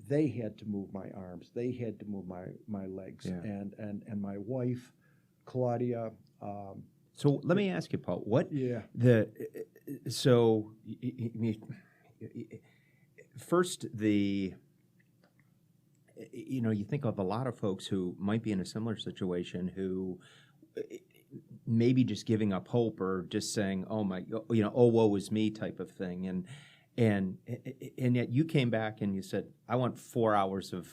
they had to move my arms. They had to move my legs. Yeah. And my wife, Claudia. So let me ask you, Paul. What? Yeah. First, you think of a lot of folks who might be in a similar situation who maybe just giving up hope or just saying, oh woe is me type of thing. And yet you came back and you said, I want 4 hours of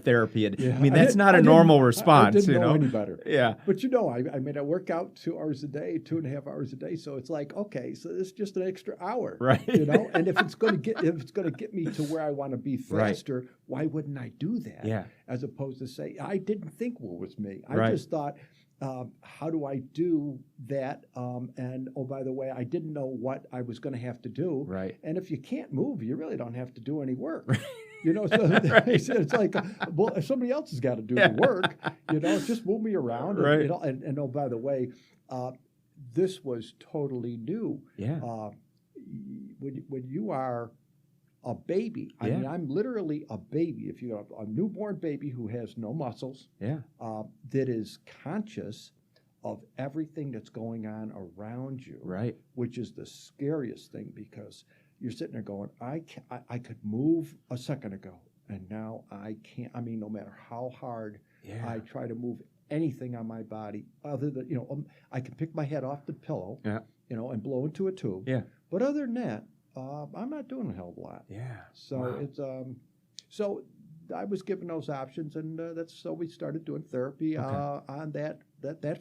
therapy. And, yeah, I mean, that's not a normal response. I didn't know any better. Yeah. But I work out 2 hours a day, 2.5 hours a day. So it's like, okay, so it's just an extra hour. Right. And if it's going to get me to where I want to be faster, right. Why wouldn't I do that? Yeah. As opposed to say, I didn't think what was me. I right. just thought, how do I do that? And oh, by the way, I didn't know what I was going to have to do. Right. And if you can't move, you really don't have to do any work. Right. So right. It's like, well, if somebody else has got to do the work, just move me around. Right. And oh, by the way, this was totally new. Yeah. When you are a baby, I mean, I'm literally a baby. If you have a newborn baby who has no muscles, that is conscious of everything that's going on around you, right? Which is the scariest thing because you're sitting there going, I could move a second ago, and now I can't. I mean, no matter how hard I try to move anything on my body, other than, I can pick my head off the pillow, and blow into a tube. Yeah. But other than that, I'm not doing a hell of a lot. Yeah. So Wow. it's so I was given those options, and so we started doing therapy on that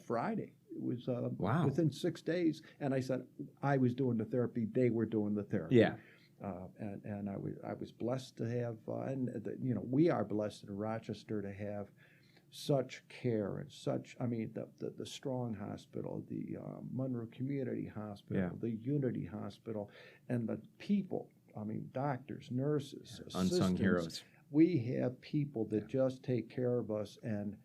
Friday. It was Wow. within 6 days, and I said I was doing the therapy, they were doing the therapy. Yeah. And I was blessed to have, we are blessed in Rochester to have such care and such. I mean, the Strong Hospital, the Monroe Community Hospital, the Unity Hospital, and the people. I mean, doctors, nurses, Unsung assistants. heroes. We have people that just take care of us, and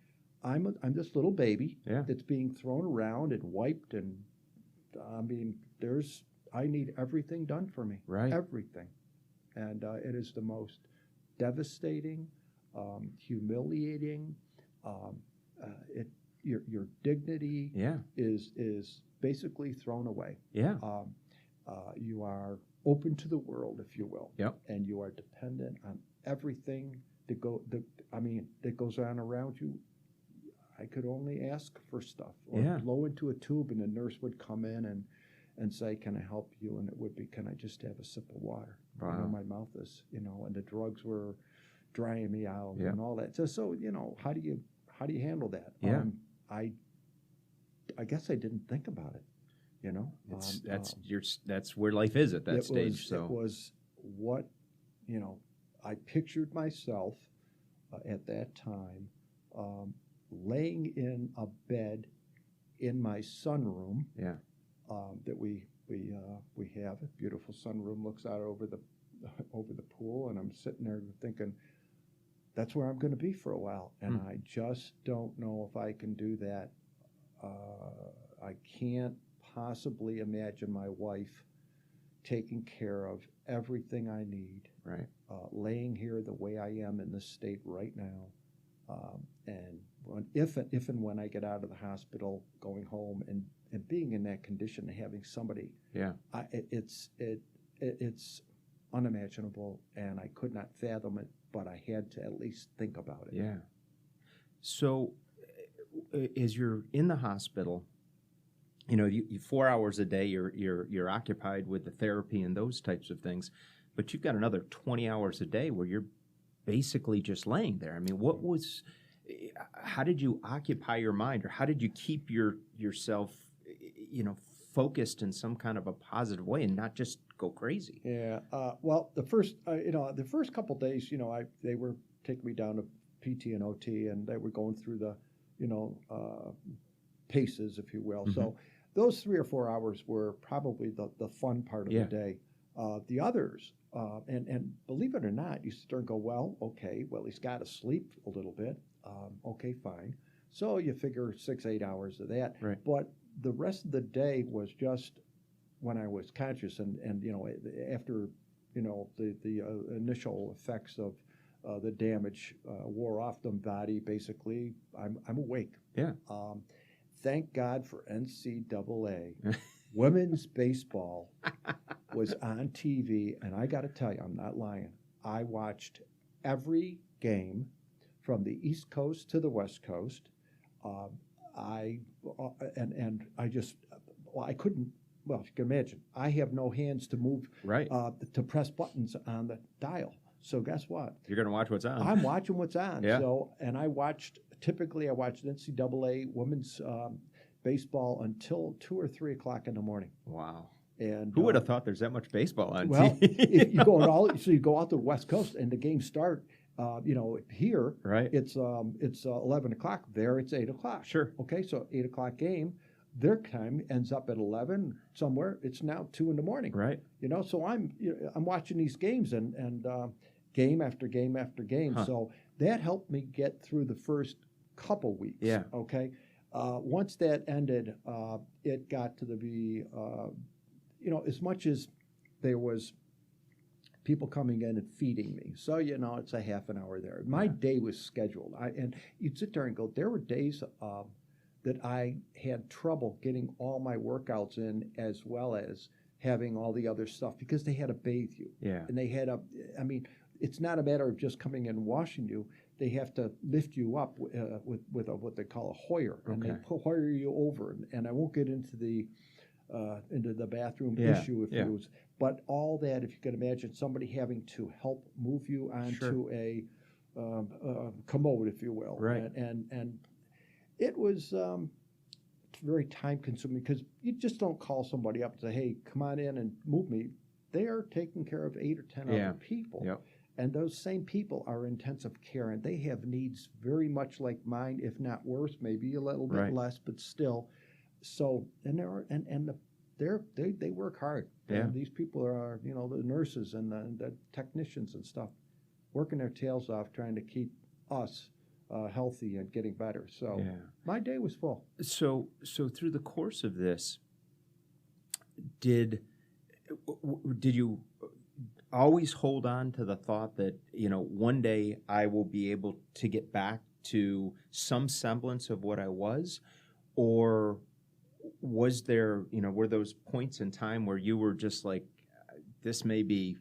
I'm this little baby that's being thrown around and wiped, and I mean, I need everything done for me, Right. everything, and it is the most devastating, humiliating. Your dignity is basically thrown away. Yeah. You are open to the world, if you will. Yep. And you are dependent on everything that goes on around you. I could only ask for stuff or blow into a tube, and the nurse would come in and say, "Can I help you?" And it would be, "Can I just have a sip of water?" Wow. My mouth is, and the drugs were drying me out and all that. So how do you handle that? Yeah. I guess I didn't think about it. That's where life is at that stage. It was what, I pictured myself at that time laying in a bed in my sunroom. Yeah. That we have a beautiful sunroom, looks out over the pool, and I'm sitting there thinking, that's where I'm going to be for a while, and I just don't know if I can do that. I can't possibly imagine my wife taking care of everything I need, Right. Laying here the way I am in this state right now, and if and when I get out of the hospital, going home and being in that condition and having somebody, it's unimaginable, and I could not fathom it, but I had to at least think about it. Yeah. So, as you're in the hospital, you 4 hours a day, you're occupied with the therapy and those types of things, but you've got another 20 hours a day where you're basically just laying there. I mean, how did you occupy your mind, or how did you keep yourself, focused in some kind of a positive way and not just go crazy? Yeah. Well, the first couple of days, they were taking me down to PT and OT, and they were going through the, paces, if you will. Mm-hmm. So those 3 or 4 hours were probably the fun part of the day. The others, and believe it or not, you sit there and go, well, he's got to sleep a little bit. Okay, fine. So you figure 6-8 hours of that. Right. But the rest of the day was just when I was conscious, and after the initial effects of the damage wore off the body, basically I'm awake. Yeah. Thank God for NCAA. Women's baseball was on TV, and I got to tell you, I'm not lying. I watched every game from the East Coast to the West Coast. I couldn't. Well, you can imagine. I have no hands to move, to press buttons on the dial. So guess what? You're going to watch what's on. I'm watching what's on. Yeah. So, and I watched NCAA women's baseball until 2 or 3 o'clock in the morning. Wow. And who would have thought there's that much baseball on well, TV? if you go out to the West Coast and the games start, here it's 11 o'clock. There it's 8 o'clock. Sure. Okay, so 8 o'clock game. Their time ends up at 11 somewhere. It's now 2 in the morning. Right. So I'm watching these games and game after game after game. Huh. So that helped me get through the first couple weeks. Yeah. Okay. Once that ended, it got to be, as much as there was people coming in and feeding me. So, it's a half an hour there. My day was scheduled. And you'd sit there and go, there were days that I had trouble getting all my workouts in, as well as having all the other stuff because they had to bathe you. Yeah. And they had I mean, it's not a matter of just coming in and washing you. They have to lift you up with what they call a Hoyer, and they Hoyer you over. And I won't get into the bathroom issue if it was, but all that, if you can imagine somebody having to help move you onto a commode, if you will, right? And it was very time consuming because you just don't call somebody up and say, "Hey, come on in and move me." They are taking care of 8 or 10 other people. Yep. And those same people are intensive care, and they have needs very much like mine, if not worse, maybe a little bit less, but still. So, and they work hard. Yeah. And these people are, the nurses and the technicians and stuff, working their tails off trying to keep us healthy and getting better. So, my day was full. So through the course of this, did you always hold on to the thought that, one day I will be able to get back to some semblance of what I was? Or was there, were those points in time where you were just like, this may be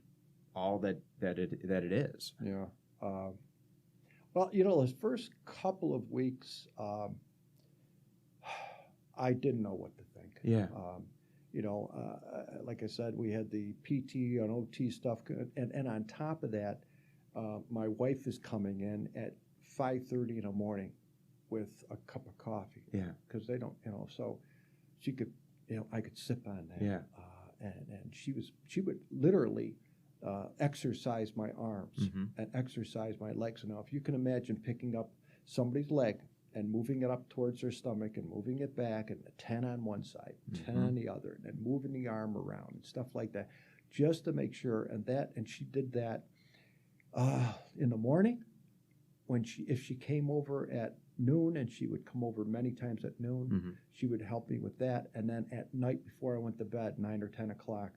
all that it is? Yeah. Well, those first couple of weeks, I didn't know what to think. Yeah. Like I said, we had the PT and OT stuff, and on top of that, my wife is coming in at 5:30 in the morning with a cup of coffee. Yeah. Because they don't, so she could, I could sip on that. Yeah. And she would literally exercise my arms and exercise my legs. Now, if you can imagine picking up somebody's leg and moving it up towards their stomach and moving it back and 10 on one side, 10 on the other, and then moving the arm around and stuff like that, just to make sure. And she did that in the morning if she came over at noon, and she would come over many times at noon, she would help me with that. And then at night before I went to bed, 9 or 10 o'clock.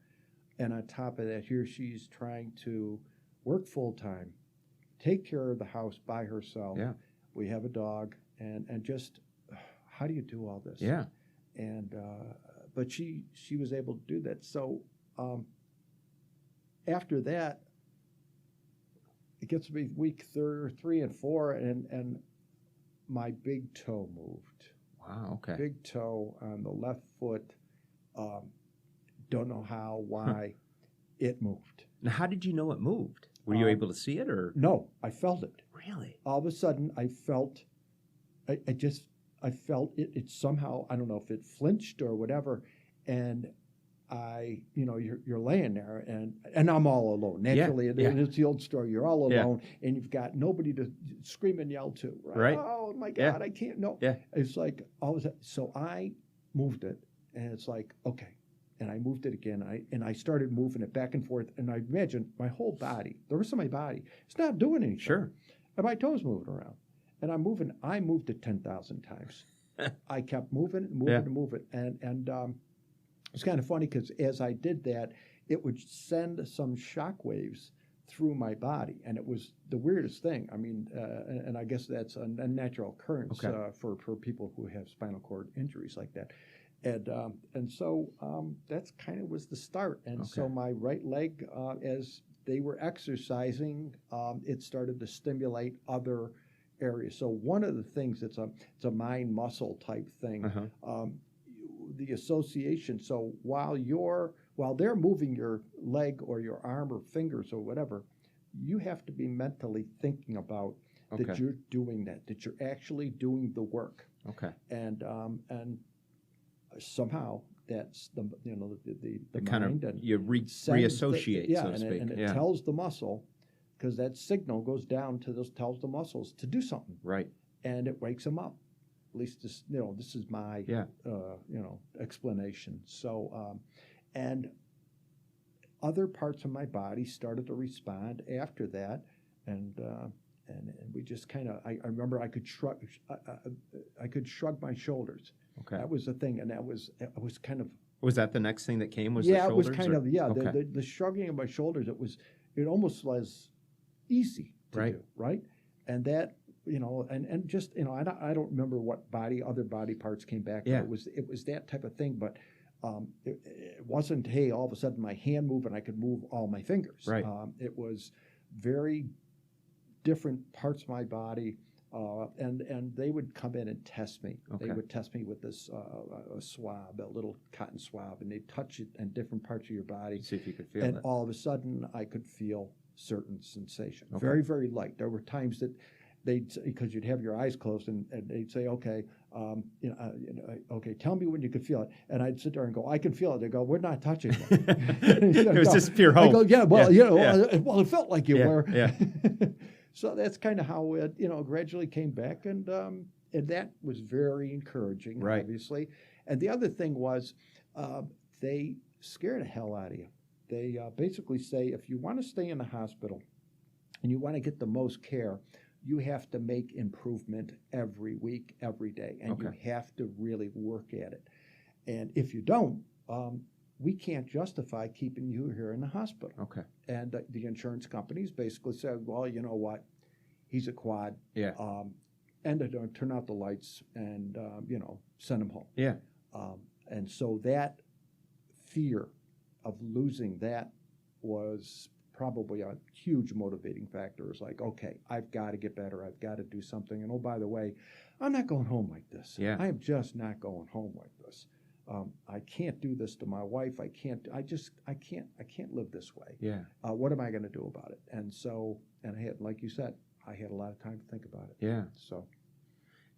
And on top of that, here she's trying to work full time, take care of the house by herself. Yeah. We have a dog. And just, how do you do all this? Yeah. And but she was able to do that. So after that, it gets to be week 3 and 4, and my big toe moved. Wow. Okay. Big toe on the left foot. Don't know how, why it moved. Now, how did you know it moved? Were you able to see it, or? No, I felt it. Really? All of a sudden, I felt. I felt it somehow, I don't know if it flinched or whatever, and you're laying there, and I'm all alone. Naturally, it's the old story. You're all alone, and you've got nobody to scream and yell to, right? Oh, my God, I can't, no. Yeah. It's like, all of a sudden, so I moved it, and it's like, okay. And I moved it again, and I started moving it back and forth, and I imagine my whole body, the rest of my body, it's not doing anything. Sure. And my toes moving around. And I moved it 10,000 times. I kept moving it. And it's kind of funny because as I did that, it would send some shock waves through my body. And it was the weirdest thing. I mean, and I guess that's a natural occurrence for people who have spinal cord injuries like that. And so that's kind of was the start. And so my right leg, as they were exercising, it started to stimulate other areas. So one of the things, it's a mind muscle type thing. The association. So while they're moving your leg or your arm or fingers or whatever, you have to be mentally thinking about that you're doing that you're actually doing the work. Okay. And somehow that's the kind mind, of and you reassociate, so to speak. And it tells the muscle, because that signal goes down to tells the muscles to do something. Right. And it wakes them up. At least this is my explanation. So and other parts of my body started to respond after that, and we just kind of I remember I could shrug my shoulders. Okay. That was the thing, and it was kind of. Was that the next thing that came? Was the shoulders? It was kind of the shrugging of my shoulders. It almost was easy to do, right? And that and just I don't remember what other body parts came back. Yeah. It was that type of thing, but it wasn't, hey, all of a sudden my hand moved and I could move all my fingers. Right. It was very different parts of my body, and they would come in and test me. Okay. They would test me with this a swab, a little cotton swab, and they'd touch it in different parts of your body. See if you could feel and it. all of a sudden I could feel certain sensation. Okay. Very, very light. There were times that because you'd have your eyes closed and they'd say, okay, okay, tell me when you could feel it. And I'd sit there and go, I can feel it. They go, we're not touching it. It was just pure hope. I go, yeah, well, Yeah. well, it felt like you were. Yeah. So that's kind of how it, gradually came back, and that was very encouraging, Right. obviously. And the other thing was, they scare the hell out of you. They basically say, if you want to stay in the hospital and you want to get the most care, you have to make improvement every week, every day, and Okay. you have to really work at it. And if you don't, we can't justify keeping you here in the hospital. Okay. And the insurance companies basically said, well, you know what, he's a quad. Yeah. And turn out the lights and, send him home. Yeah. And so that fear of losing that was probably a huge motivating factor. It's like, okay, I've got to get better. I've got to do something. And oh, by the way, I'm not going home like this. Yeah. I am just not going home like this. I can't do this to my wife. I can't live this way. Yeah. What am I going to do about it? And so, and I had, like you said, I had a lot of time to think about it. Yeah. So,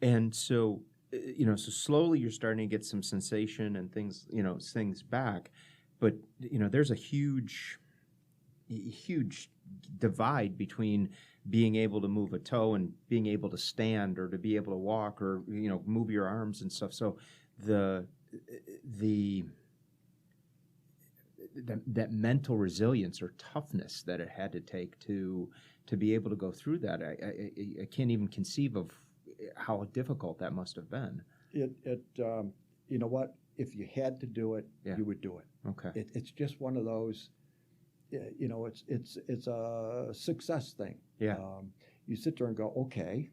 And so, so slowly you're starting to get some sensation and things, things back. But, there's a huge divide between being able to move a toe and being able to stand or to be able to walk or, move your arms and stuff. So that mental resilience or toughness that it had to take to be able to go through that, I can't even conceive of how difficult that must have been. You know what? If you had to do it, Yeah. you would do it. Okay. It's just one of those. It's a success thing. Yeah. You sit there and go, okay,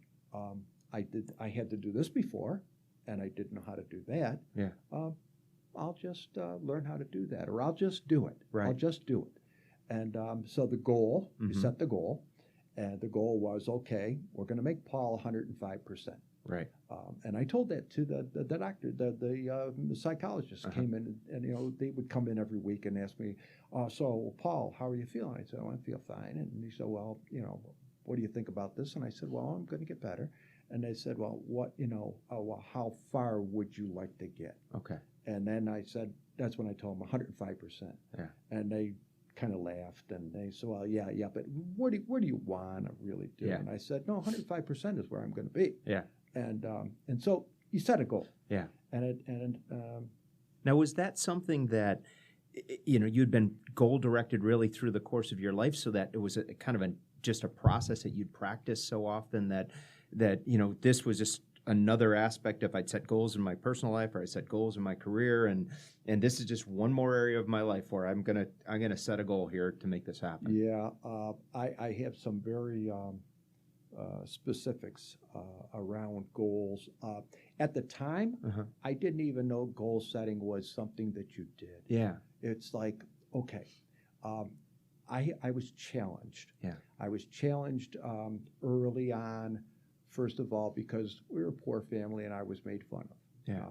I had to do this before, and I didn't know how to do that. Yeah. I'll just learn how to do that, or I'll just do it. Right. I'll just do it. And so the goal, you Mhm. set the goal, and the goal was, okay, we're going to make Paul 105%. Right. And I told that to the doctor, the psychologist came in, and they would come in every week and ask me, so Paul, how are you feeling? I said, oh, I feel fine. And he said, well, what do you think about this? And I said, well, I'm going to get better. And they said, well, what, well, how far would you like to get? Okay. And then I said, that's when I told them 105%. Yeah. And they kind of laughed, and they said, well, yeah, but where do you want to really do? Yeah. And I said, no, 105% is where I'm going to be. Yeah. And so you set a goal. Yeah. And Now, was that something that, you'd been goal-directed really through the course of your life, so that it was a kind of just a process that you'd practice so often that this was just another aspect of I'd set goals in my personal life or I set goals in my career, and this is just one more area of my life where I'm gonna set a goal here to make this happen. yeah, I have some very specifics around goals. At the time, Uh-huh. I didn't even know goal setting was something that you did. Yeah. It's like, okay, I was challenged. Yeah. I was challenged early on, first of all, because we were a poor family and I was made fun of. Yeah.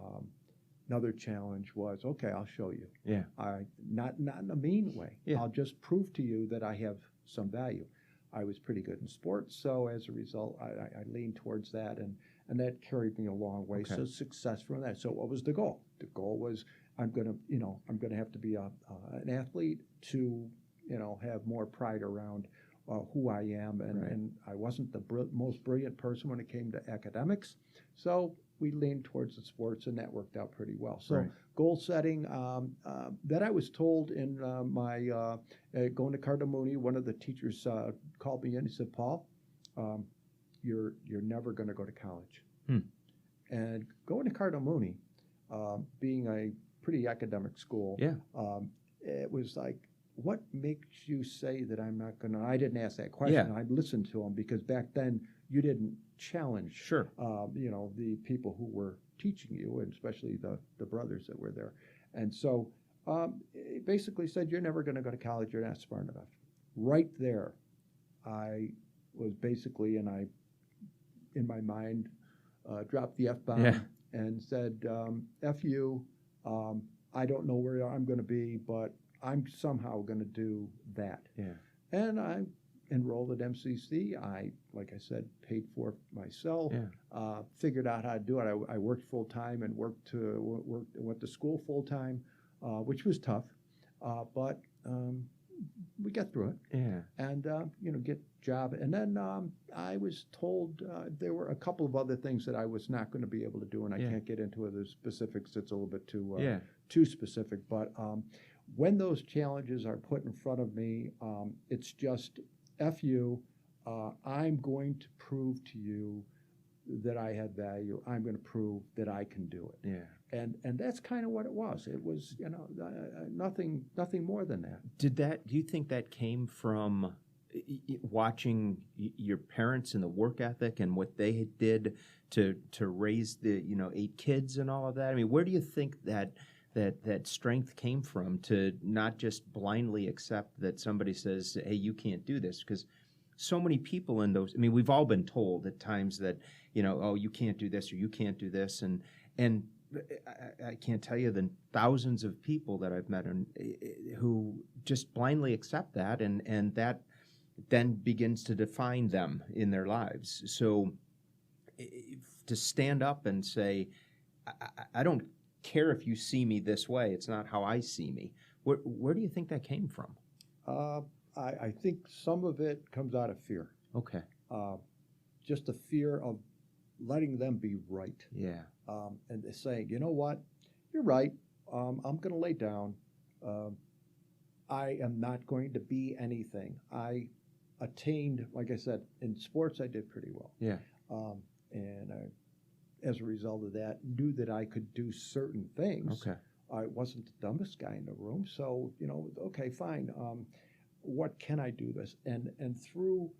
Another challenge was, okay, I'll show you. Yeah. Not in a mean way. Yeah. I'll just prove to you that I have some value. I was pretty good in sports, so as a result, I leaned towards that, and that carried me a long way. Okay. So success from that. So what was the goal? The goal was I'm gonna have to be an athlete to have more pride around who I am, and I wasn't the most brilliant person when it came to academics, so we leaned towards the sports, and that worked out pretty well. So Right. goal setting, that I was told in my going to Cardamone, one of the teachers called me in. He said, Paul, you're never going to go to college. And going to Cardamone, being a pretty academic school, Yeah. it was like, what makes you say that I'm not going to? I didn't ask that question. Yeah. I listened to him because back then you didn't challenge, Sure. the people who were teaching you, and especially the brothers that were there. And so it basically said, you're never going to go to college. You're not smart enough. Right there, I was basically, and I, in my mind, dropped the F-bomb and said, F you, I don't know where I'm going to be, but I'm somehow going to do that. Yeah. And I enrolled at MCC. I, like I said, paid for it myself. Yeah. Figured out how to do it. I worked full time and went to school full time, which was tough, but we got through it. Yeah. And get job. And then I was told there were a couple of other things that I was not going to be able to do, and I can't get into the specifics. It's a little bit too specific. But when those challenges are put in front of me, it's just F you. I'm going to prove to you that I had value. I'm going to prove that I can do it. Yeah. And that's kind of what it was. It was nothing more than that. Do you think that came from watching your parents and the work ethic and what they did to raise the 8 kids and all of that? I mean, where do you think that strength came from to not just blindly accept that somebody says, hey, you can't do this? Because so many people in those, I mean, we've all been told at times that, oh, you can't do this or you can't do this. And I can't tell you the thousands of people that I've met who just blindly accept that, and that then begins to define them in their lives. So to stand up and say, I don't care if you see me this way, it's not how I see me. Where do you think that came from? I think some of it comes out of fear. Okay. Just the fear of letting them be right. Yeah. And saying, you know what, you're right. I'm going to lay down. I am not going to be anything. I attained, like I said, in sports I did pretty well. Yeah. And as a result of that, knew that I could do certain things. Okay. I wasn't the dumbest guy in the room, so okay, fine. What can I do this? And through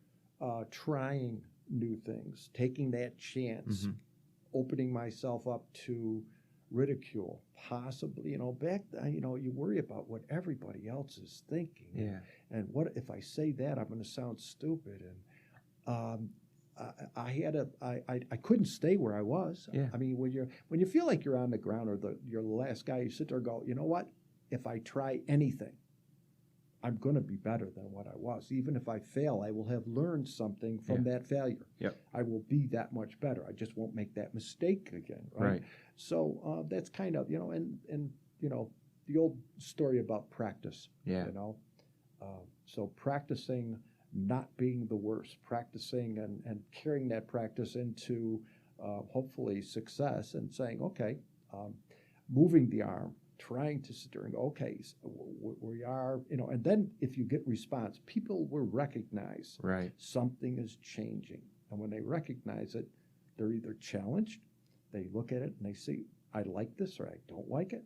trying new things, taking that chance, opening myself up to ridicule, possibly, back then, you worry about what everybody else is thinking. Yeah. And what if I say that, I'm going to sound stupid. And I couldn't stay where I was. Yeah. I mean, when you feel like you're on the ground or you're the last guy, you sit there and go, you know what? If I try anything, I'm going to be better than what I was. Even if I fail, I will have learned something from that failure. Yep. I will be that much better. I just won't make that mistake again. Right. So that's kind of, and the old story about practice. Yeah. So practicing not being the worst, practicing and carrying that practice into hopefully success, and saying, okay, moving the arm, trying to sit there and go, okay, we are, and then if you get response, people will recognize something is changing. And when they recognize it, they're either challenged, they look at it and they see, I like this or I don't like it.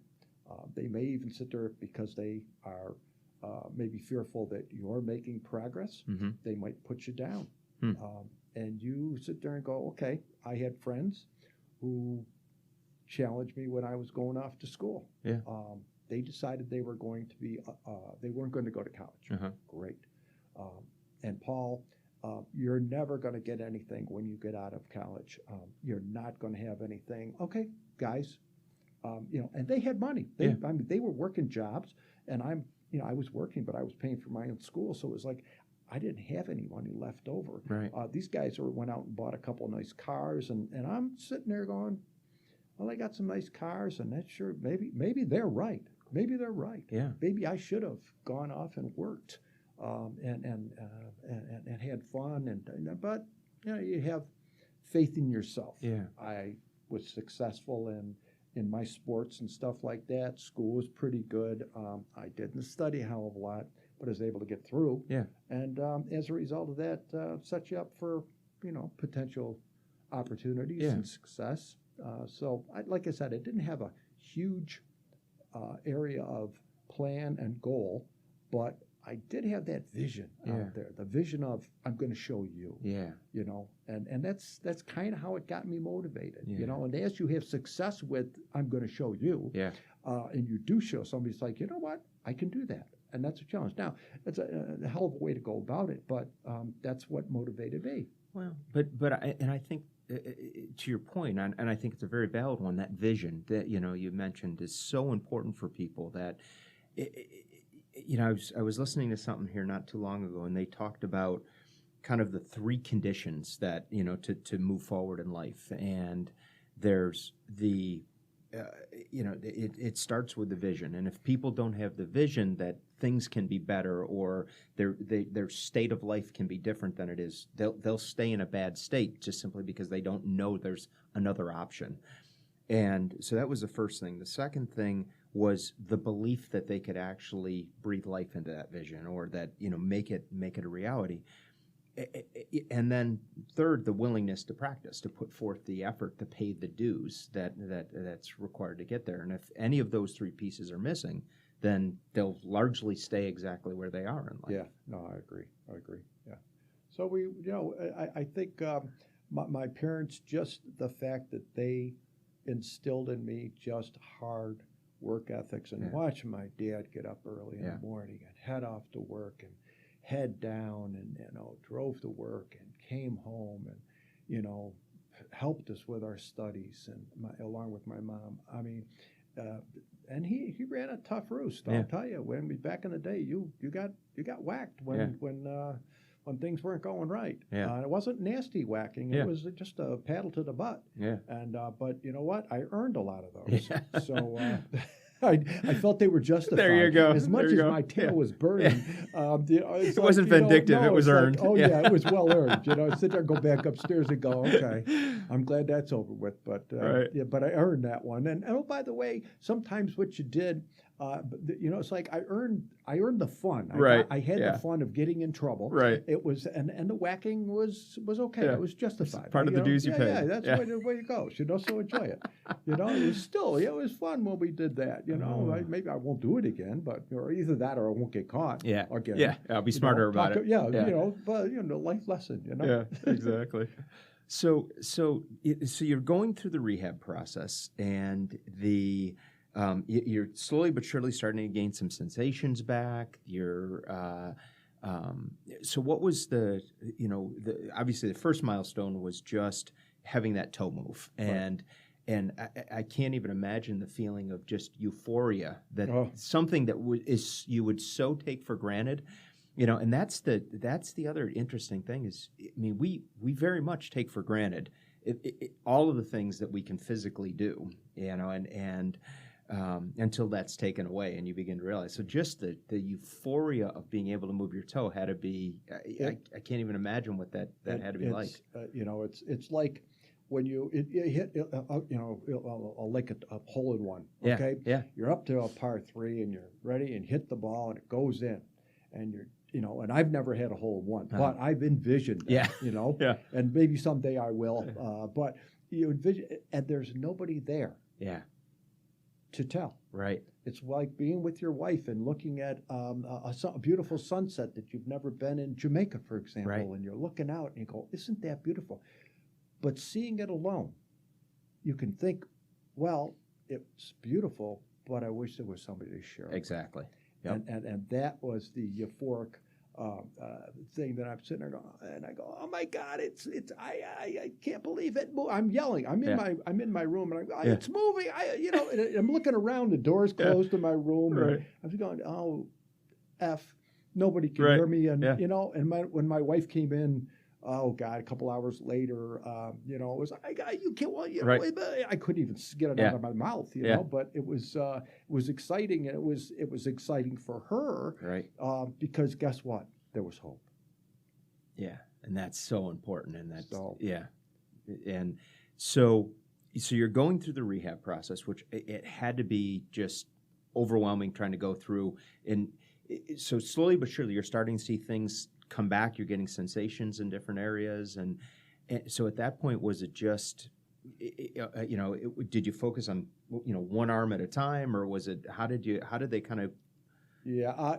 They may even sit there because they are maybe fearful that you're making progress. Mm-hmm. They might put you down. And you sit there and go, okay, I had friends who challenged me when I was going off to school. Yeah. They decided they were going to be, they weren't going to go to college. Uh-huh. Great. And Paul, you're never going to get anything when you get out of college. You're not going to have anything. Okay, guys. And they had money. They were working jobs, and I was working, but I was paying for my own school. So it was like, I didn't have any money left over. Right. These guys went out and bought a couple of nice cars, and I'm sitting there going, well, they got some nice cars, and that's sure, maybe they're right. Maybe they're right. Yeah. Maybe I should have gone off and worked, and had fun, but you have faith in yourself. Yeah. I was successful in my sports and stuff like that. School was pretty good. I didn't study a hell of a lot, but I was able to get through. Yeah. And as a result of that, set you up for potential opportunities and success. So, like I said, I didn't have a huge area of plan and goal, but I did have that vision out there. The vision of, I'm going to show you. Yeah. And that's kind of how it got me motivated. Yeah. And as you have success with, I'm going to show you. Yeah. and you do show somebody, it's like, you know what, I can do that. And that's a challenge. Now, it's a hell of a way to go about it, but that's what motivated me. Well, I think to your point, and I think it's a very valid one, that vision that, you mentioned is so important for people that, I was listening to something here not too long ago, and they talked about kind of the three conditions that, to move forward in life. And there's the, it starts with the vision. And if people don't have the vision that things can be better or their state of life can be different than it is, they'll stay in a bad state just simply because they don't know there's another option. And so that was the first thing. The second thing was the belief that they could actually breathe life into that vision, or that, make it a reality. And then third, the willingness to practice, to put forth the effort, to pay the dues that's required to get there. And if any of those three pieces are missing, then they'll largely stay exactly where they are in life. Yeah, no, I agree. Yeah. So I think my parents, just the fact that they instilled in me just hard work ethics, and watching my dad get up early in the morning and head off to work and head down and drove to work and came home and helped us with our studies and along with my mom. I mean, and he ran a tough roost. I'll tell you, back in the day, you got whacked when things weren't going right. Yeah. It wasn't nasty whacking. It was just a paddle to the butt. Yeah. And but you know what? I earned a lot of those. Yeah. So I felt they were justified. There you go. As much as my tail was burning, it wasn't vindictive. No, it was earned. Like, it was well earned. I sit there, go back upstairs, and go, okay, I'm glad that's over with. But but I earned that one. And oh, by the way, sometimes what you did, it's like I earned the fun. I had the fun of getting in trouble. Right. It was, and the whacking was okay. It was justified. It's part of the dues you paid. Yeah, that's the way it goes. So enjoy it. It was still, it was fun when we did that. Maybe I won't do it again, but or either that or I won't get caught. Yeah. Again. Yeah. I'll be smarter about it. But life lesson. Yeah. Exactly. So you're going through the rehab process, and you're slowly but surely starting to gain some sensations back. So what was obviously the first milestone was just having that toe move, and I can't even imagine the feeling of just euphoria that something that you would so take for granted. And that's the other interesting thing is, we very much take for granted all of the things that we can physically do, and until that's taken away and you begin to realize. So just the euphoria of being able to move your toe had to be, I can't even imagine what that had to be like. It's like when you hit, I'll like a hole in one, okay? Yeah. You're up to a par 3 and you're ready and hit the ball and it goes in, and you're, and I've never had a hole in one, but I've envisioned that, and maybe someday I will, but you envision, and there's nobody there. Yeah. To tell. Right. It's like being with your wife and looking at a beautiful sunset that you've never been in Jamaica, for example, and you're looking out and you go, isn't that beautiful? But seeing it alone, you can think, well, it's beautiful, but I wish there was somebody to share it. Exactly. Yep. And that was the euphoric thing that I'm sitting there going, and I go, oh my God, I can't believe it. I'm yelling. I'm in my room, and I go, it's moving. And I'm looking around. The door's closed to my room. Right. And I'm going, oh, nobody can hear me. And when my wife came in, oh God, a couple hours later, it was like, you can't. Well, I couldn't even get it out of my mouth, But it was exciting, and it was exciting for her, right? Because guess what? There was hope. Yeah, and that's so important, and and so you're going through the rehab process, which it had to be just overwhelming trying to go through, and so slowly but surely you're starting to see things come back. You're getting sensations in different areas, and so at that point, was it just, did you focus on one arm at a time, or was it how did they kind of? Yeah,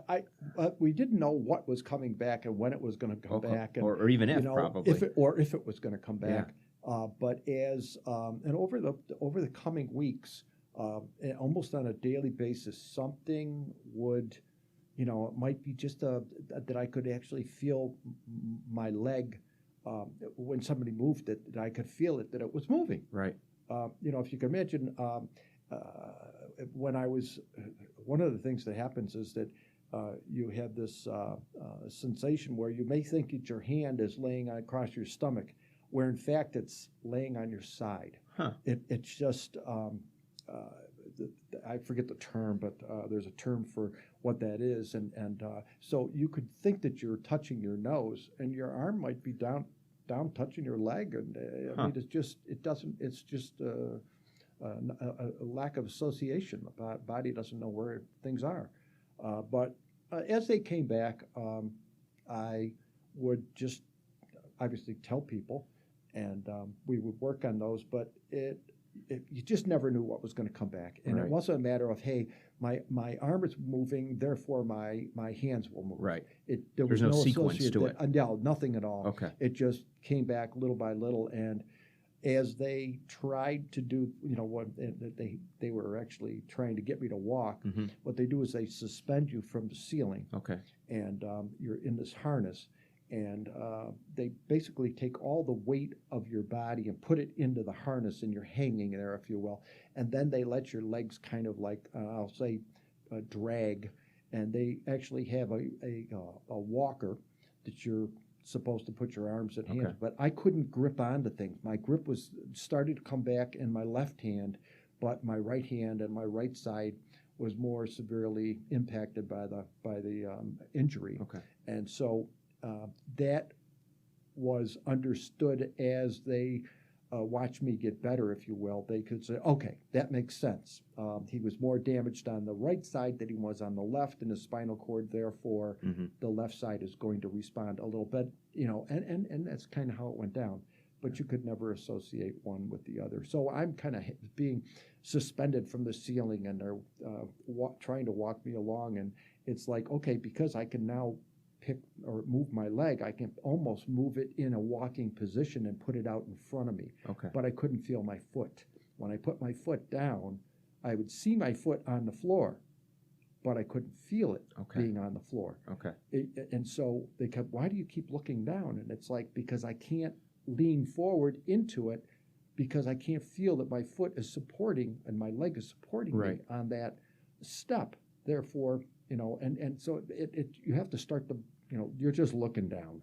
we didn't know what was coming back and when it was going to come back, and, or even if probably if it was going to come back. But as and over the coming weeks, and almost on a daily basis, something would, it might be just that I could actually feel my leg when somebody moved it, that I could feel it, that it was moving. Right. If you can imagine, when I was, one of the things that happens is that you have this sensation where you may think that your hand is laying across your stomach, where in fact it's laying on your side. Huh. It's just, I forget the term, but there's a term for what that is. And so you could think that you're touching your nose, and your arm might be down touching your leg. And I mean, it's just a lack of association. The body doesn't know where things are. But as they came back, I would just obviously tell people, and we would work on those, but you just never knew what was going to come back. And Right. It wasn't a matter of, hey, my arm is moving, therefore my hands will move. Right. There was There's no sequence associate to it. No, nothing at all. Okay. It just came back little by little, and as they tried to do, what they were actually trying to get me to walk, Mm-hmm. what they do is they suspend you from the ceiling, Okay. and you're in this harness, and they basically take all the weight of your body and put it into the harness, and you're hanging there, if you will, and then they let your legs kind of like, I'll say, drag, and they actually have a walker that you're supposed to put your arms and hands, Okay. but I couldn't grip onto things. My grip was started to come back in my left hand, but my right hand and my right side was more severely impacted by the injury. Okay. And so that was understood as they watched me get better, if you will. They could say, okay, that makes sense. He was more damaged on the right side than he was on the left in the spinal cord, therefore Mm-hmm. the left side is going to respond a little bit, and that's kind of how it went down. But you could never associate one with the other. So I'm kind of being suspended from the ceiling, and they're trying to walk me along, and it's like, okay, because I can now pick or move my leg, I can almost move it in a walking position and put it out in front of me. Okay. But I couldn't feel my foot. When I put my foot down, I would see my foot on the floor, but I couldn't feel it Okay. being on the floor. Okay. And so they kept, why do you keep looking down? And it's like, because I can't lean forward into it, because I can't feel that my foot is supporting and my leg is supporting Right. me on that step. Therefore, and so you have to start you're just looking down,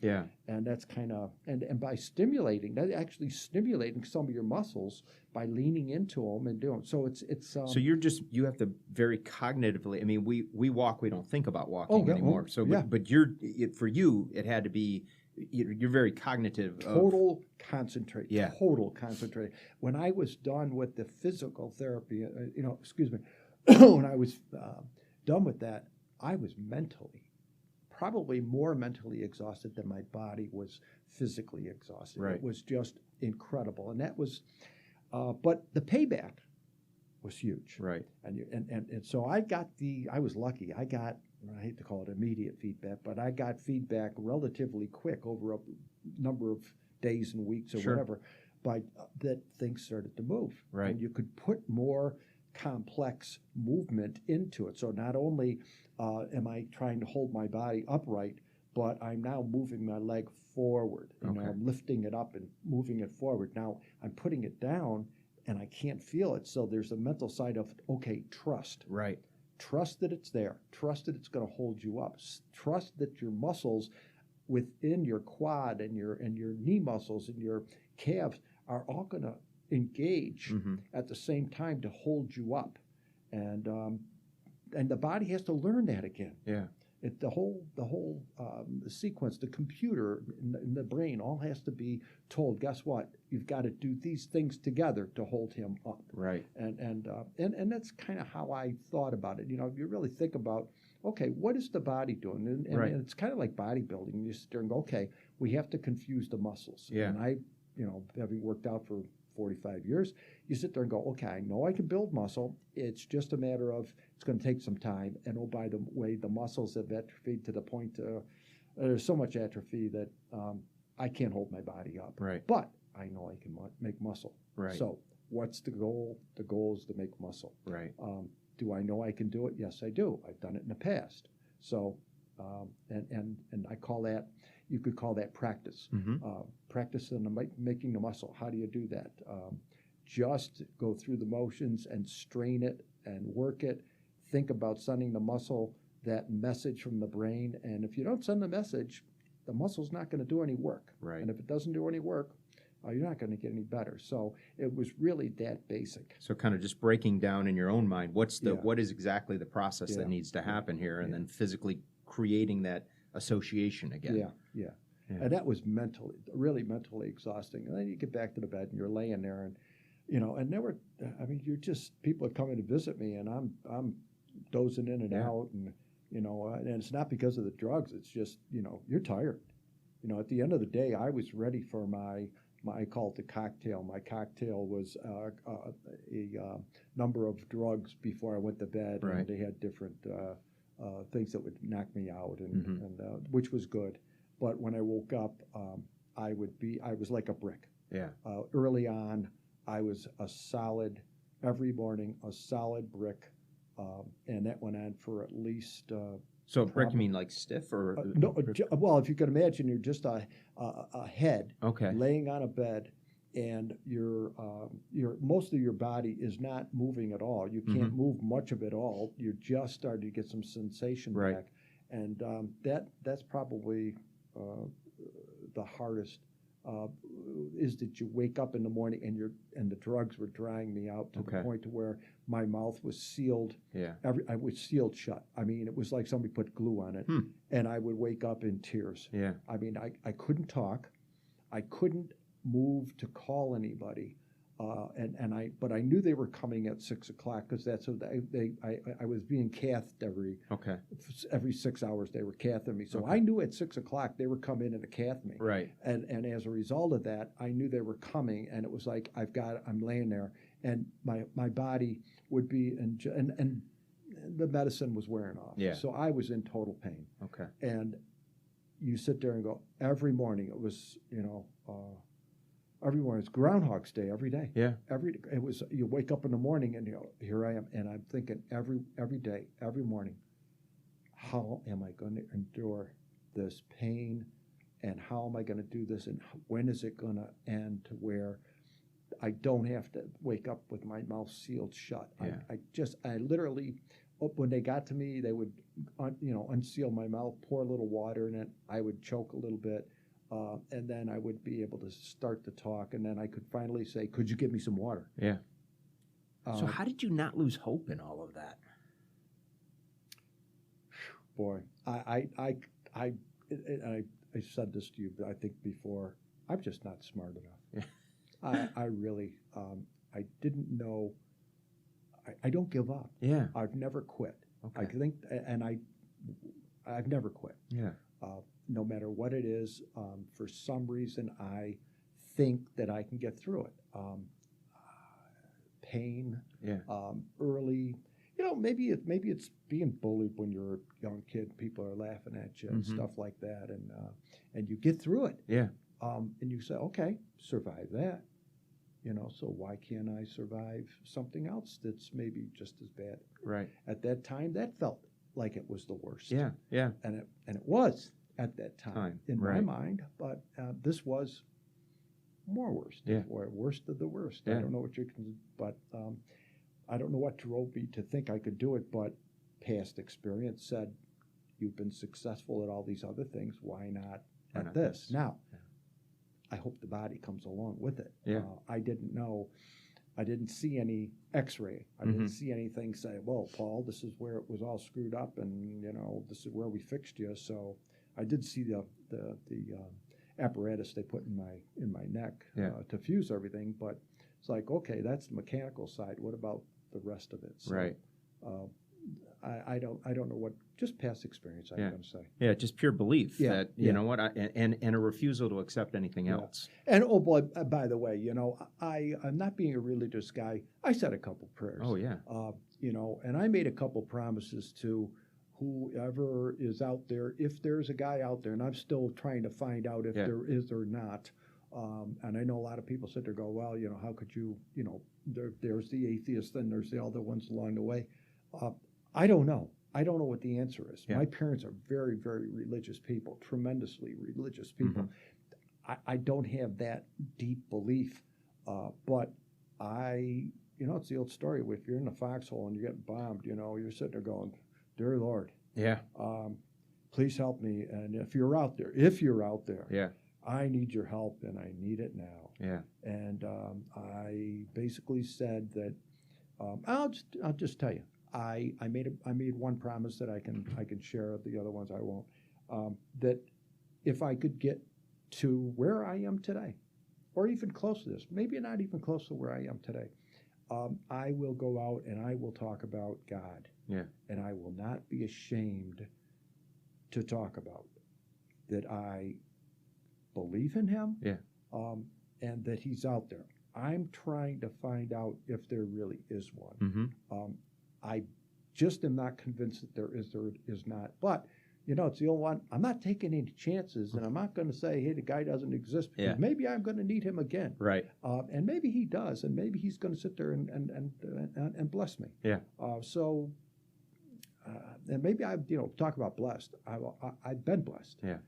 Yeah. and that's kind of, and by stimulating, that actually stimulating some of your muscles by leaning into them and doing, so it's So you have to very cognitively, I mean, we walk, we don't think about walking yeah, anymore. So, yeah. but for you, it had to be, you're very cognitive. total concentrate. Yeah. Total concentrate. When I was done with the physical therapy, when I was done with that, I was probably more mentally exhausted than my body was physically exhausted. Right. It was just incredible, and that was, but the payback was huge. Right. And so I was lucky. I hate to call it immediate feedback, but I got feedback relatively quick over a number of days and weeks or Sure. whatever, but that things started to move. Right. And you could put more complex movement into it. So not only am I trying to hold my body upright, but I'm now moving my leg forward. Okay. I'm lifting it up and moving it forward. Now I'm putting it down, and I can't feel it. So there's a mental side of, okay, trust. Right. Trust that it's there. Trust that it's going to hold you up. Trust that your muscles within your quad and your knee muscles and your calves are all going to engage Mm-hmm. at the same time to hold you up. And the body has to learn that again. Yeah. The whole sequence, the computer in the brain, all has to be told. Guess what? You've got to do these things together to hold him up. Right. And that's kind of how I thought about it. You really think about, okay, what is the body doing? And Right. it's kind of like bodybuilding. You sit there and go, okay, we have to confuse the muscles. Yeah. And I, having worked out for 45 years, you sit there and go, okay, I know I can build muscle. It's just a matter of, it's going to take some time. And oh, by the way, the muscles have atrophied to the point, there's so much atrophy that I can't hold my body up. Right. But I know I can make muscle. Right. So What's the goal? The goal is to make muscle. Right. Do I know I can do it? Yes, I do. I've done it in the past. So, and I call that, you could call that practice. Practice in making the muscle. How do you do that? Just go through the motions and strain it and work it. Think about sending the muscle that message from the brain. And if you don't send the message, the muscle's not going to do any work. Right. And if it doesn't do any work, you're not going to get any better. So it was really that basic. So kind of just breaking down in your own mind, what is exactly the process that needs to happen here, and then physically creating that association again. Yeah. And that was really mentally exhausting. And then you get back to the bed and you're laying there, and and there were, you're just, people are coming to visit me, and I'm dozing in and out, and and it's not because of the drugs. It's just you're tired. At the end of the day, I was ready for I call it the cocktail. My cocktail was a number of drugs before I went to bed, and they had different things that would knock me out, and which was good. But when I woke up, I was like a brick. Yeah. Early on, I was every morning, a solid brick, and that went on for at least. So brick, you mean like stiff or? No, well, if you can imagine, you're just a head laying on a bed, and your most of your body is not moving at all. You can't move much of it all. You're just starting to get some sensation back, and that's probably the hardest. Is that you wake up in the morning and the drugs were drying me out to the point to where my mouth was sealed. Yeah. I was sealed shut. It was like somebody put glue on it, and I would wake up in tears. Yeah. I couldn't talk, I couldn't move to call anybody, but I knew they were coming at 6 o'clock because that's what I was being cathed every 6 hours. They were cathing me, so I knew at 6 o'clock they were coming in to cath me. Right. And as a result of that, I knew they were coming, and it was like I'm laying there, and my body would be and the medicine was wearing off. Yeah. So I was in total pain. Okay. And you sit there and go, every morning it was every morning. It's Groundhog's Day every day. Yeah. It was, you wake up in the morning and here I am, and I'm thinking every day, every morning, how am I going to endure this pain, and how am I going to do this, and when is it going to end to where I don't have to wake up with my mouth sealed shut. Yeah. I literally, when they got to me, they would unseal my mouth, pour a little water in it. I would choke a little bit. And then I would be able to start to talk, and then I could finally say, "Could you give me some water?" Yeah. So how did you not lose hope in all of that? Boy, I said this to you, I think before. I'm just not smart enough. Yeah. I really, I didn't know. I don't give up. Yeah. I've never quit. Okay. I think, and I've never quit. Yeah. No matter what it is, for some reason, I think that I can get through it. Pain, early, maybe it's being bullied when you're a young kid. People are laughing at you and stuff like that, and you get through it. Yeah. And you say, okay, survive that. So why can't I survive something else that's maybe just as bad? Right. At that time, that felt like it was the worst. Yeah. Yeah. And it was at that time in my mind, but this was more worst, or worst of the worst. I don't know what you can, but I don't know what drove me to think I could do it, but past experience said, you've been successful at all these other things, why not at this? Now, I hope the body comes along with it. Yeah. I didn't know. I didn't see any X-ray. I didn't see anything say, well, Paul, this is where it was all screwed up, and this is where we fixed you. So I did see the apparatus they put in my neck to fuse everything, but it's like, okay, that's the mechanical side. What about the rest of it? So, right. I don't know what, just past experience, I'm going to say. Yeah, just pure belief that, you know what, and a refusal to accept anything else. And, oh, boy, by the way, I'm not being a religious guy. I said a couple prayers. Oh, yeah. And I made a couple promises to whoever is out there, if there's a guy out there, and I'm still trying to find out if there is or not. And I know a lot of people sit there and go, well, how could you, there's the atheist, and there's the other ones along the way. I don't know. I don't know what the answer is. Yeah. My parents are very, very religious people, tremendously religious people. I don't have that deep belief, but it's the old story. If you're in a foxhole and you're getting bombed, you're sitting there going, "Dear Lord, Yeah. Please help me." And if you're out there, Yeah. I need your help, and I need it now. Yeah. And I basically said that I'll just tell you. I made one promise that I can share. The other ones I won't. That if I could get to where I am today, or even close to this, maybe not even close to where I am today, I will go out and I will talk about God. Yeah. And I will not be ashamed to talk about that I believe in Him. Yeah. And that He's out there. I'm trying to find out if there really is one. Mm-hmm. I just am not convinced that there is not. But, it's the old one. I'm not taking any chances, and I'm not going to say, hey, the guy doesn't exist, because maybe I'm going to need him again. Right. And maybe he does, and maybe he's going to sit there and bless me. Yeah. And maybe talk about blessed. I've been blessed. Yeah.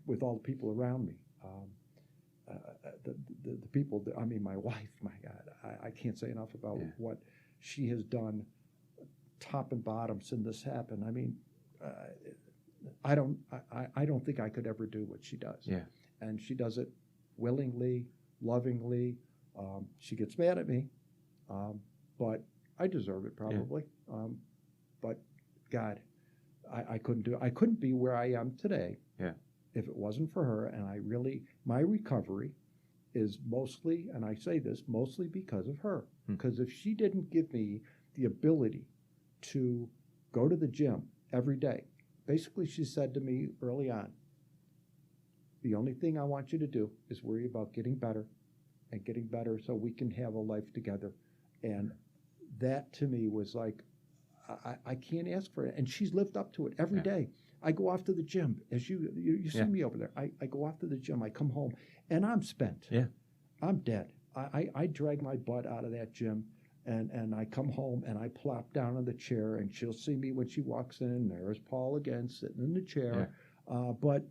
With all the people around me. The people, my wife, my God, I can't say enough about what she has done top and bottom since this happened. I don't think I could ever do what she does. Yeah. And she does it willingly, lovingly. She gets mad at me, but I deserve it probably. Yeah. But God, I couldn't do it. I couldn't be where I am today. Yeah. If it wasn't for her. And my recovery is mostly, and I say this, mostly because of her. Because if she didn't give me the ability to go to the gym every day, basically she said to me early on, the only thing I want you to do is worry about getting better so we can have a life together. And that to me was like, I can't ask for it. And she's lived up to it every day. I go off to the gym, as you see me over there. I go off to the gym. I come home, and I'm spent. Yeah. I'm dead. I drag my butt out of that gym, and I come home, and I plop down in the chair, and she'll see me when she walks in. There's Paul again, sitting in the chair. Yeah. But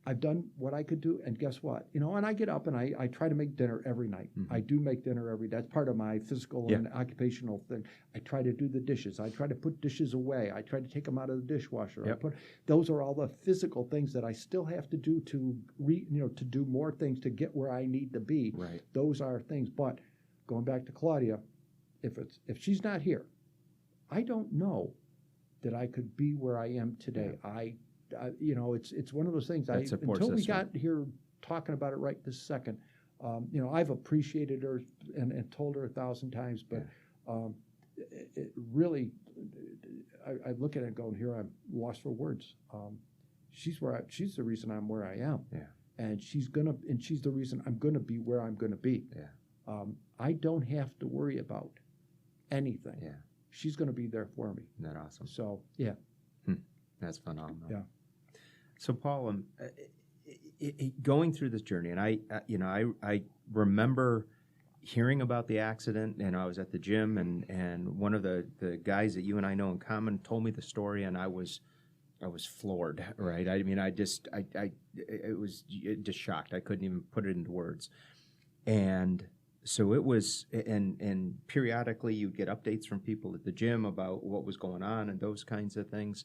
I've done what I could do, and guess what? And I get up, and I try to make dinner every night. Mm-hmm. I do make dinner every day. That's part of my physical and occupational thing. I try to do the dishes. I try to put dishes away. I try to take them out of the dishwasher. Yep. Those are all the physical things that I still have to do to do more things to get where I need to be. Right. Those are things. But going back to Claudia, if she's not here, I don't know that I could be where I am today. Yeah. It's one of those things. Until we got here talking about it right this second, I've appreciated her and told her 1,000 times, but it really, I look at it and go, here I'm lost for words. She's the reason I'm where I am, and she's the reason I'm gonna be where I'm gonna be. Yeah. I don't have to worry about anything. Yeah. She's gonna be there for me. Isn't that awesome? So yeah. That's phenomenal. Yeah. So Paul, going through this journey, and I remember hearing about the accident, and I was at the gym, and one of the guys that you and I know in common told me the story, and I was floored. Right? I was just shocked. I couldn't even put it into words, and so it was, and periodically you'd get updates from people at the gym about what was going on and those kinds of things.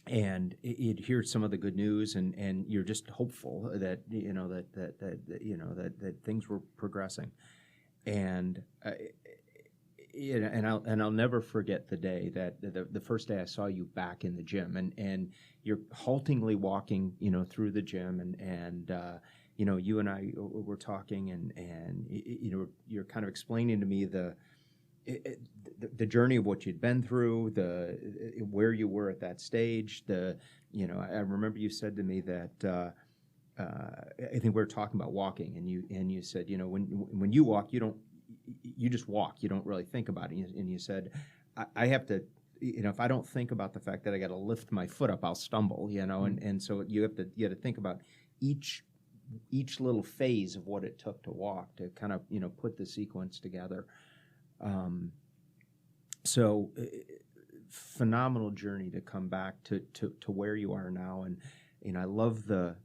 And you'd hear some of the good news, and you're just hopeful that that things were progressing, and I'll never forget the day that the first day I saw you back in the gym, and you're haltingly walking through the gym, and you and I were talking, and you're kind of explaining to me the journey of what you'd been through, where you were at that stage. I remember you said to me that I think we were talking about walking, and you said when you walk, you just walk, you don't really think about it. And you said I have to, if I don't think about the fact that I got to lift my foot up, I'll stumble. And so you have to think about each each little phase of what it took to walk, to kind of, put the sequence together. So phenomenal journey to come back to where you are now. And I love the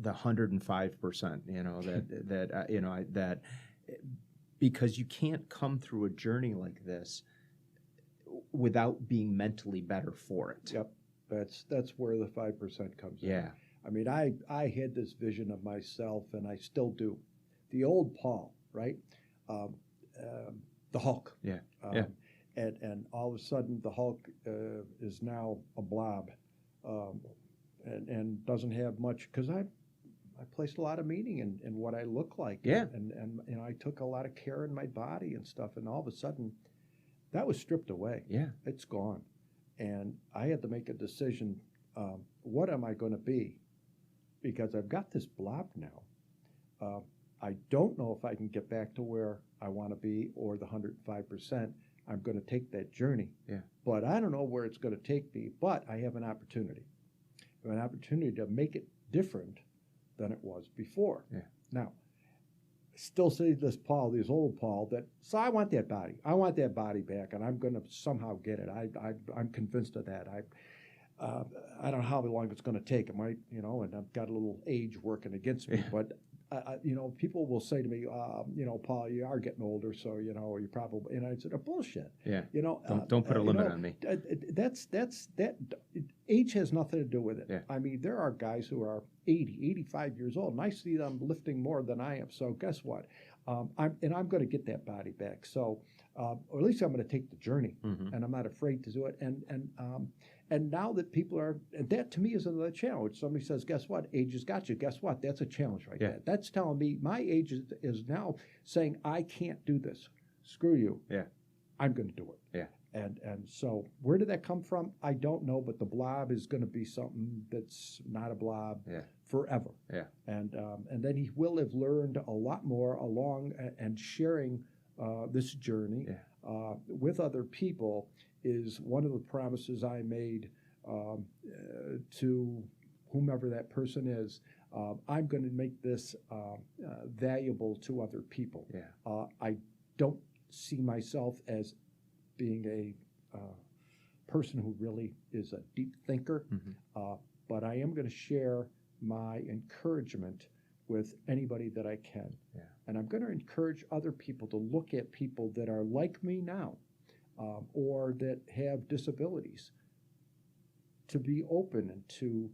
105%, that because you can't come through a journey like this without being mentally better for it. Yep. That's where the 5% comes in. Yeah. I mean, I had this vision of myself, and I still do. The old Paul, right? The Hulk. Yeah. And all of a sudden, the Hulk is now a blob, and doesn't have much, because I placed a lot of meaning in what I look like. Yeah. And I took a lot of care in my body and stuff, and all of a sudden, that was stripped away. Yeah. It's gone. And I had to make a decision, what am I going to be? Because I've got this blob now. I don't know if I can get back to where I want to be, or the 105%. I'm going to take that journey. Yeah. But I don't know where it's going to take me, but I have an opportunity. I have an opportunity to make it different than it was before. Yeah. Now, still see this old Paul, so I want that body. I want that body back, and I'm going to somehow get it. I'm convinced of that. I don't know how long it's going to take. It might, and I've got a little age working against me, but people will say to me, Paul, you are getting older, so you probably. And I said, bullshit. Yeah. Don't put a limit on me. That age has nothing to do with it. Yeah. I mean, there are guys who are 80, 85 years old, and I see them lifting more than I am. So guess what? I'm going to get that body back. So, or at least I'm going to take the journey, Mm-hmm. and I'm not afraid to do it. And now that people are, and that to me is another challenge. Somebody says, guess what? Age has got you. Guess what? That's a challenge right there. That's telling me my age is now saying, I can't do this. Screw you. Yeah. I'm going to do it. Yeah. And so where did that come from? I don't know, but the blob is going to be something that's not a blob forever. Yeah. And then he will have learned a lot more along and sharing this journey with other people is one of the promises I made to whomever that person is. I'm going to make this valuable to other people. Yeah. I don't see myself as being a person who really is a deep thinker, but I am going to share my encouragement with anybody that I can. Yeah. And I'm going to encourage other people to look at people that are like me now, or that have disabilities, to be open and to,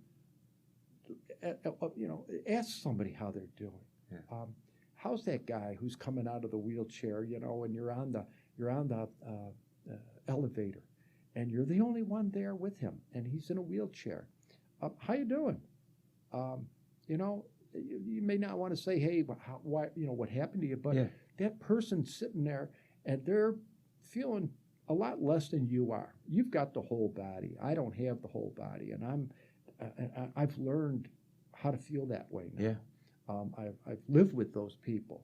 ask somebody how they're doing. Yeah. How's that guy who's coming out of the wheelchair, and you're on the elevator, and you're the only one there with him, and he's in a wheelchair. How you doing? You may not want to say, hey, why, what happened to you, but that person's sitting there, and they're feeling a lot less than you are. You've got the whole body. I don't have the whole body, and I've learned how to feel that way now. Yeah. I've lived with those people,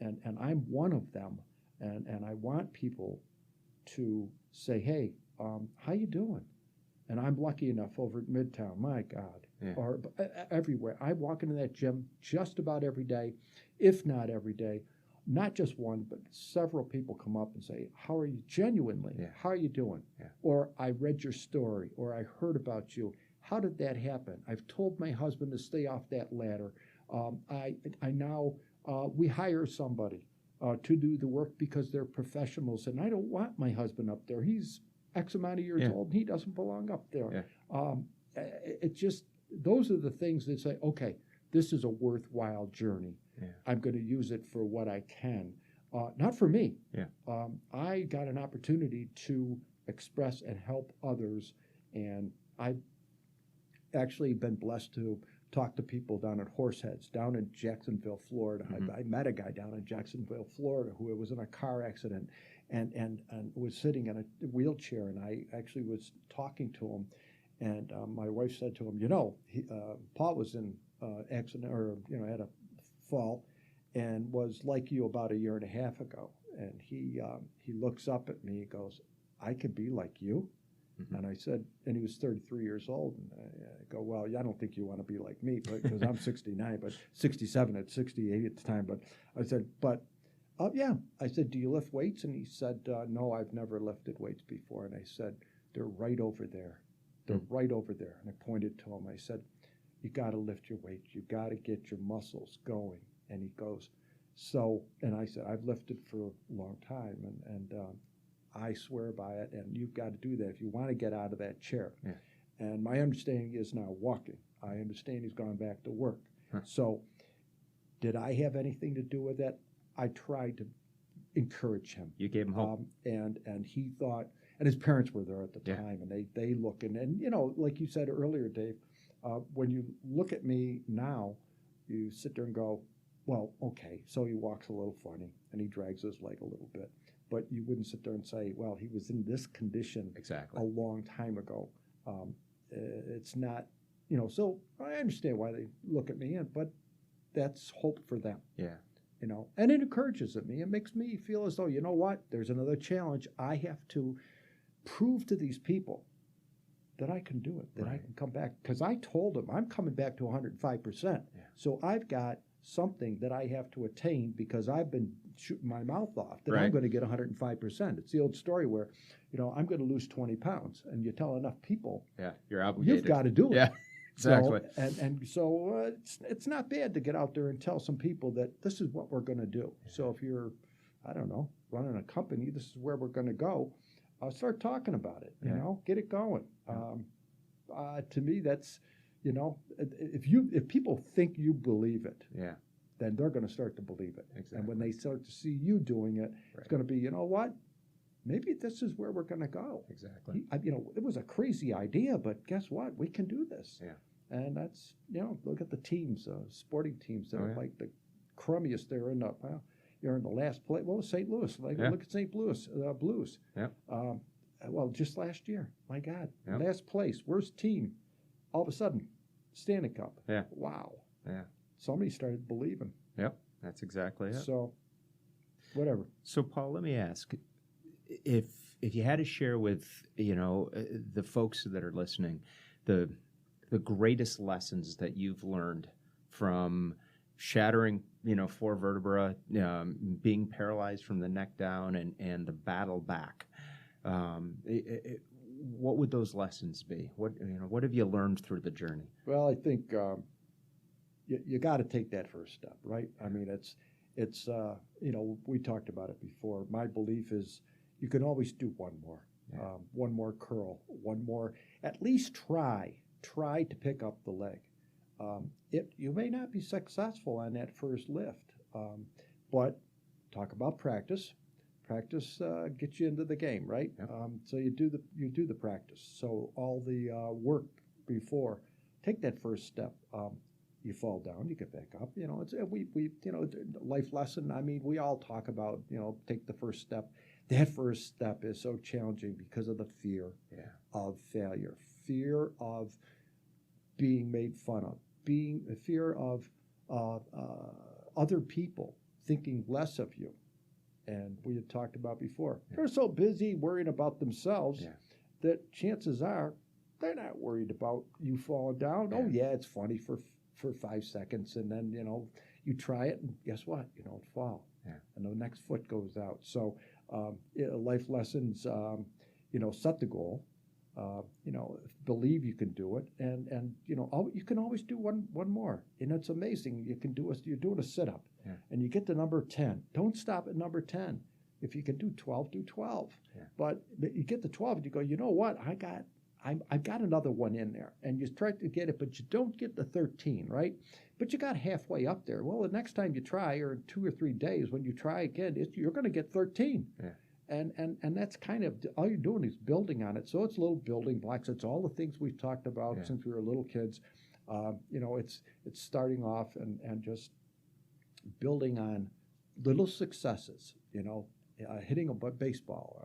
and I'm one of them, and I want people to say, hey, how you doing? And I'm lucky enough over at Midtown, my God, or everywhere. I walk into that gym just about every day, if not every day. Not just one, but several people come up and say, how are you, genuinely, how are you doing? Yeah. Or I read your story, or I heard about you. How did that happen? I've told my husband to stay off that ladder. I now, we hire somebody to do the work because they're professionals, and I don't want my husband up there. He's X amount of years old, and he doesn't belong up there. Yeah. It just, those are the things that say, okay, this is a worthwhile journey. Yeah. I'm going to use it for what I can. Not for me. Yeah. I got an opportunity to express and help others, and I've actually been blessed to talk to people down at Horseheads, down in Jacksonville, Florida. Mm-hmm. I met a guy down in Jacksonville, Florida, who was in a car accident and was sitting in a wheelchair, and I actually was talking to him, and my wife said to him, Paul was in accident, or had a fall, and was like you about 1.5 years ago. And he looks up at me, he goes, I could be like you? Mm-hmm. And I said, and he was 33 years old. And I go, well, I don't think you want to be like me, because I'm 69, but 67 at 68 at the time. But I said, yeah. I said, do you lift weights? And he said, no, I've never lifted weights before. And I said, they're right over there. They're right over there. And I pointed to him. I said, you got to lift your weights. You got to get your muscles going. And he goes, so, and I said, I've lifted for a long time, and I swear by it, and you've got to do that if you want to get out of that chair. Yeah. And my understanding is now walking. I understand he's gone back to work. Huh. So did I have anything to do with that? I tried to encourage him. You gave him hope. And he thought, and his parents were there at the time, and they look, and you know, like you said earlier, Dave, when you look at me now, you sit there and go, well, okay, so he walks a little funny, and he drags his leg a little bit. But you wouldn't sit there and say, well, he was in this condition a long time ago. It's not, you know, so I understand why they look at me, but that's hope for them. Yeah. You know, and it encourages me. It makes me feel as though, you know what, there's another challenge. I have to prove to these people that I can do it, that I can come back. Because I told them I'm coming back to 105%. Yeah. So I've got something that I have to attain, because I've been shooting my mouth off that I'm going to get 105%. It's the old story where, you know, I'm going to lose 20 pounds, and you tell enough people, you're obligated. You've got to do it. Yeah, exactly. So it's not bad to get out there and tell some people that this is what we're going to do. Yeah. So if you're, I don't know, running a company, this is where we're going to go. Start talking about it. You know, get it going. To me, that's, you know, if people think you believe it, then they're going to start to believe it. Exactly. And when they start to see you doing it, it's going to be, you know what? Maybe this is where we're going to go. Exactly. You know, it was a crazy idea, but guess what? We can do this. Yeah. And that's, you know, look at the teams, sporting teams that are like the crummiest. They're in the, you're in the last place. Well, St. Louis. Look at St. Louis Blues. Yeah. Well, just last year, my God, last place, worst team. All of a sudden, Stanley Cup. Yeah. Wow. Yeah. Somebody started believing. Yep. That's exactly it. So, whatever. So, Paul, let me ask, if you had to share with, you know, the folks that are listening, the greatest lessons that you've learned from shattering, you know, 4 vertebrae, being paralyzed from the neck down, and the battle back, what would those lessons be? What have you learned through the journey? Well, I think you got to take that first step, right? I mean, it's you know, we talked about it before. My belief is you can always do one more curl, one more. At least try to pick up the leg. You may not be successful on that first lift, but talk about practice. Practice gets you into the game, right? Yep. So you do the practice. So all the work before, take that first step. You fall down, you get back up. You know, it's we you know, life lesson. I mean, we all talk about, you know, take the first step. That first step is so challenging because of the fear of failure, fear of being made fun of, fear of other people thinking less of you. And we had talked about before. They're so busy worrying about themselves that chances are they're not worried about you falling down. Oh, yeah, it's funny for 5 seconds, and then, you know, you try it, and guess what? You don't fall. Yeah. And the next foot goes out. So life lessons, you know, set the goal. You know, believe you can do it, and you know, you can always do one more. And it's amazing. You can do you're doing a sit-up, and you get to number 10. Don't stop at number 10. If you can do 12, do 12. Yeah. But you get to 12, and you go, you know what? I've got another one in there, and you try to get it, but you don't get the 13, right? But you got halfway up there. Well, the next time you try, or in 2 or 3 days, when you try again, you're going to get 13. Yeah. And that's kind of, all you're doing is building on it. So it's little building blocks. It's all the things we've talked about since we were little kids. You know, it's starting off and just building on little successes, you know, hitting a baseball.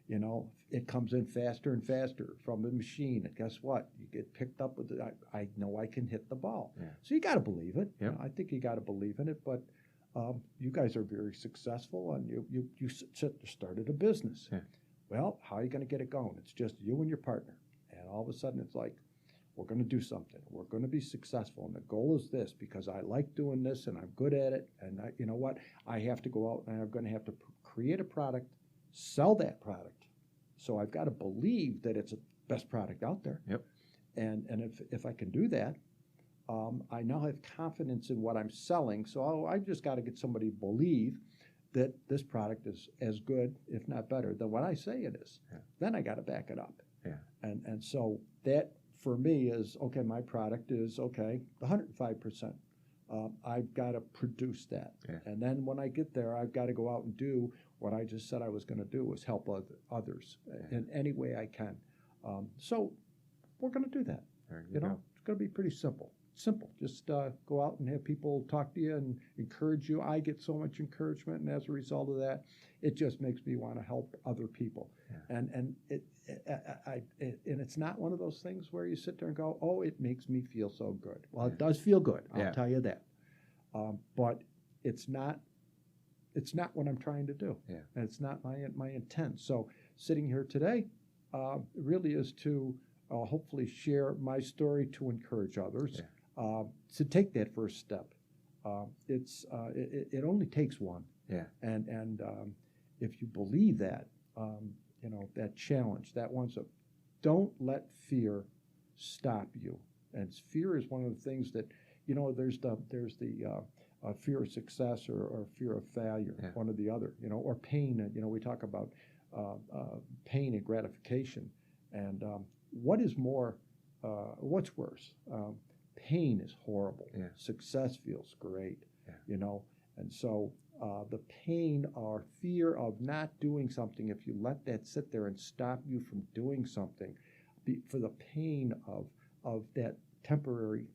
You know, it comes in faster and faster from the machine. And guess what? You get picked up with it. I know I can hit the ball. Yeah. So you got to believe it. Yep. You know, I think you got to believe in it. But you guys are very successful, and you started a business. Yeah. Well, how are you going to get it going? It's just you and your partner. And all of a sudden it's like, we're going to do something. We're going to be successful. And the goal is this, because I like doing this and I'm good at it. And you know what? I have to go out and I'm going to have to create a product, sell that product. So I've got to believe that it's the best product out there. Yep. And if I can do that, I now have confidence in what I'm selling. So I just got to get somebody to believe that this product is as good, if not better, than what I say it is. Yeah. Then I got to back it up. Yeah. And so that for me is, okay, my product is, okay, 105%. I've got to produce that. Yeah. And then when I get there, I've got to go out and do what I just said I was going to do, was help others in any way I can. So we're going to do that. There You know, go. it's going to be pretty simple. Simple. Just go out and have people talk to you and encourage you. I get so much encouragement, and as a result of that, it just makes me want to help other people. Yeah. And it's not one of those things where you sit there and go, "Oh, it makes me feel so good." Well, it does feel good. I'll tell you that. But it's not what I'm trying to do. Yeah. And it's not my intent. So sitting here today really is to hopefully share my story to encourage others. Yeah. To take that first step. It only takes one. Yeah. And if you believe that, you know, that challenge, that one's don't let fear stop you. And fear is one of the things that, you know, there's the fear of success or fear of failure, one or the other, you know, or pain. You know, we talk about pain and gratification. And what's worse? Pain is horrible. Yeah. Success feels great, Yeah. you know. And so the pain or fear of not doing something, if you let that sit there and stop you from doing something, for the pain of that temporary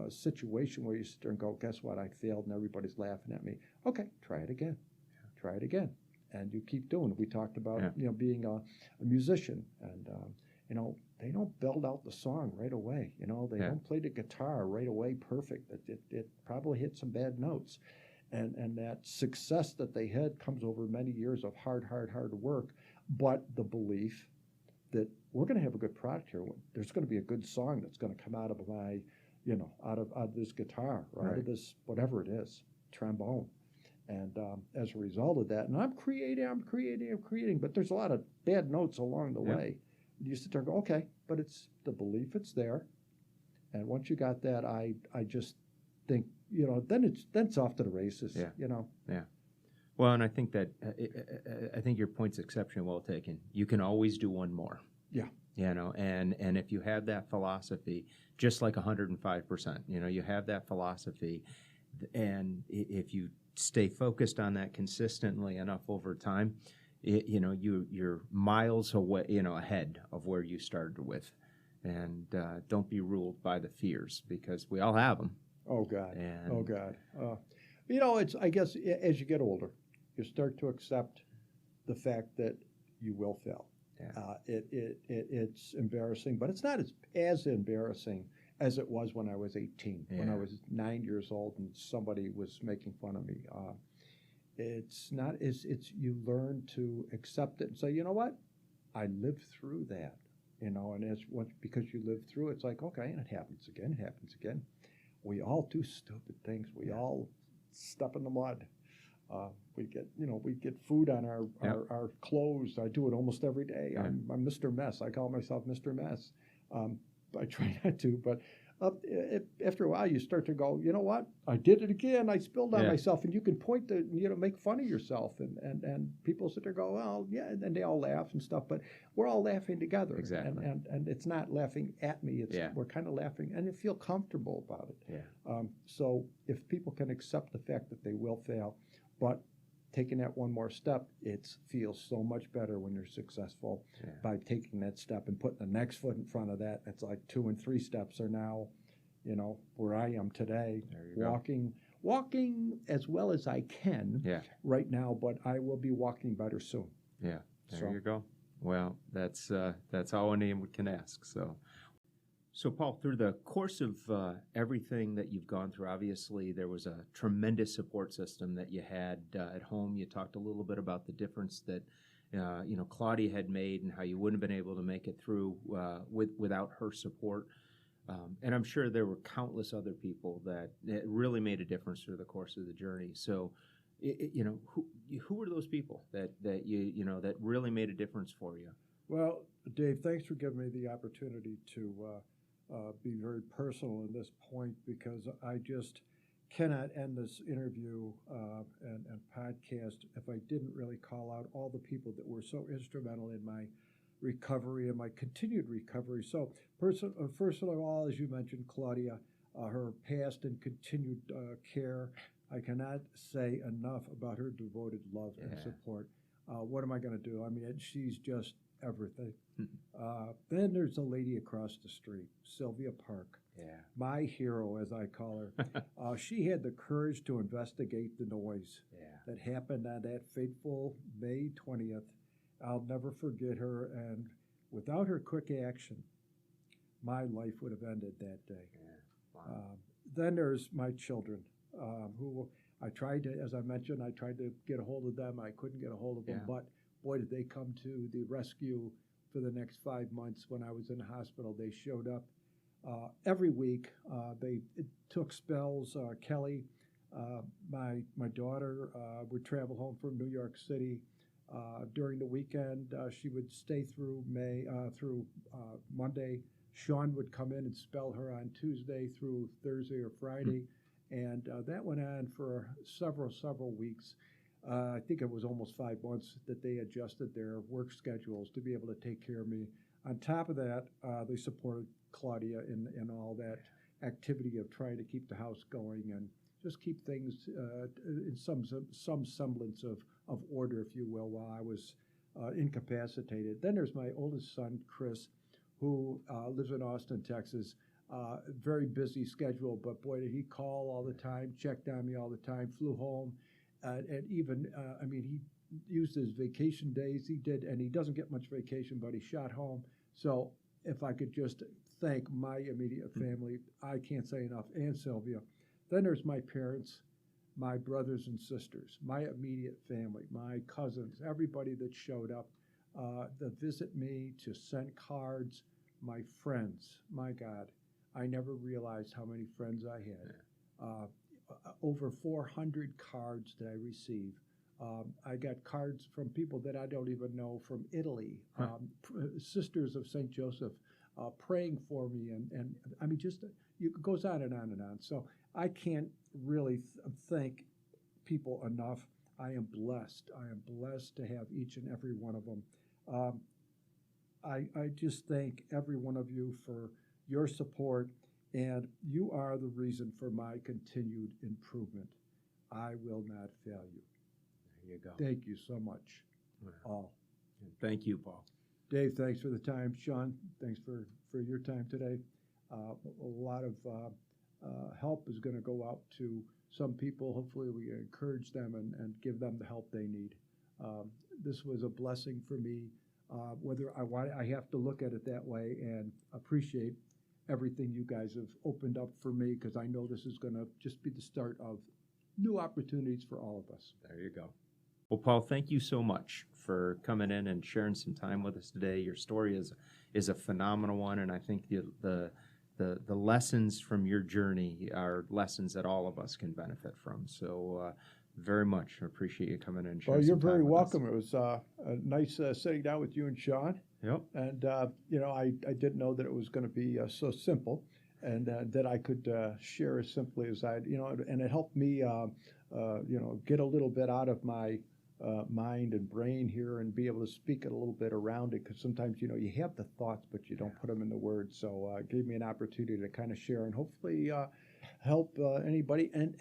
situation where you sit there and go, guess what, I failed and everybody's laughing at me. Okay, try it again. Yeah. Try it again. And you keep doing it. We talked about, you know, being a musician, and you know, they don't build out the song right away. You know, they don't play the guitar right away perfect. It probably hit some bad notes. And that success that they had comes over many years of hard work, but the belief that we're going to have a good product here. There's going to be a good song that's going to come out of my, you know, out of this guitar, or out of this, whatever it is, trombone. And as a result of that, and I'm creating, but there's a lot of bad notes along the way. You sit there and go, okay, but it's the belief, it's there. And once you got that, I just think, you know, then it's off to the races, you know. Yeah. Well, and I think that, I think your point's exceptionally well taken. You can always do one more. Yeah. You know, and if you have that philosophy, just like 105%, you know, you have that philosophy, and if you stay focused on that consistently enough over time, you know, you're miles away, you know, ahead of where you started with. And don't be ruled by the fears, because we all have them. Oh, God. And Oh, God. You know, it's, I guess, as you get older, you start to accept the fact that you will fail. Yeah. It's embarrassing, but it's not as embarrassing as it was when I was 18, when I was 9 years old and somebody was making fun of me. It's not, it's you learn to accept it and say, you know what, I lived through that, you know, and because you lived through it, it's like, okay, and it happens again. We all do stupid things. We all step in the mud. We get food on our clothes. I do it almost every day. Yeah. I'm Mr. Mess. I call myself Mr. Mess. I try not to, but after a while, you start to go, you know what? I did it again. I spilled on myself, and you can point to, you know, make fun of yourself, and people sit there and go, well, yeah, and then they all laugh and stuff, but we're all laughing together. Exactly. And it's not laughing at me. It's we're kind of laughing, and you feel comfortable about it. Yeah. So if people can accept the fact that they will fail, but taking that one more step, it feels so much better when you're successful by taking that step and putting the next foot in front of that. It's like 2 and 3 steps are now, you know, where I am today, walking as well as I can right now, but I will be walking better soon. Yeah, there you go. Well, that's all anyone can ask. So, Paul, through the course of everything that you've gone through, obviously there was a tremendous support system that you had at home. You talked a little bit about the difference that Claudia had made, and how you wouldn't have been able to make it through without her support. And I'm sure there were countless other people that it really made a difference through the course of the journey. So, who were those people that that really made a difference for you? Well, Dave, thanks for giving me the opportunity to be very personal in this point, because I just cannot end this interview and podcast if I didn't really call out all the people that were so instrumental in my recovery and my continued recovery. So, first of all, as you mentioned, Claudia, her past and continued care. I cannot say enough about her devoted love and support. What am I going to do? I mean, she's just everything. Then there's a lady across the street, Sylvia Park. Yeah. My hero, as I call her. She had the courage to investigate the noise that happened on that fateful May 20th. I'll never forget her, and without her quick action, my life would have ended that day. Yeah. Wow. Then there's my children, who I tried to, as I mentioned, I tried to get a hold of them. I couldn't get a hold of them, but boy, did they come to the rescue for the next 5 months when I was in the hospital. They showed up every week. They took spells. Kelly, my daughter, would travel home from New York City. During the weekend, she would stay through Monday. Sean would come in and spell her on Tuesday through Thursday or Friday, and that went on for several weeks. I think it was almost 5 months that they adjusted their work schedules to be able to take care of me. On top of that, they supported Claudia in all that activity of trying to keep the house going and just keep things in some semblance of order, if you will, while I was incapacitated. Then there's my oldest son, Chris, who lives in Austin, Texas. Very busy schedule, but boy, did he call all the time, checked on me all the time, flew home, and even, he used his vacation days. He did, and he doesn't get much vacation, but he shot home. So if I could just thank my immediate family, I can't say enough, and Sylvia. Then there's my parents, my brothers and sisters, my immediate family, my cousins, everybody that showed up to visit me, to send cards, my friends. My God, I never realized how many friends I had. Over 400 cards that I received. I got cards from people that I don't even know from Italy, Sisters of St. Joseph, praying for me, and it goes on and on and on. So I can't really thank people enough. I am blessed. I am blessed to have each and every one of them. I just thank every one of you for your support, and you are the reason for my continued improvement. I will not fail you. There you go. Thank you so much, all. Thank you, Paul. Dave, thanks for the time. Sean, thanks for your time today. A lot of help is going to go out to some people. Hopefully we encourage them and give them the help they need. This was a blessing for me, whether I have to look at it that way and appreciate everything you guys have opened up for me, because I know this is going to just be the start of new opportunities for all of us. There you go. Well, Paul, thank you so much for coming in and sharing some time with us today. Your story is a phenomenal one, and I think the lessons from your journey are lessons that all of us can benefit from. So very much appreciate you coming in and sharing. Well, you're some time very with welcome. us. It was nice sitting down with you and Sean. Yep. And, I didn't know that it was going to be so simple, and that I could share as simply as and it helped me, get a little bit out of my mind and brain here and be able to speak it a little bit around it, because sometimes, you have the thoughts, but you don't put them in the words. So it gave me an opportunity to kind of share and hopefully help anybody. And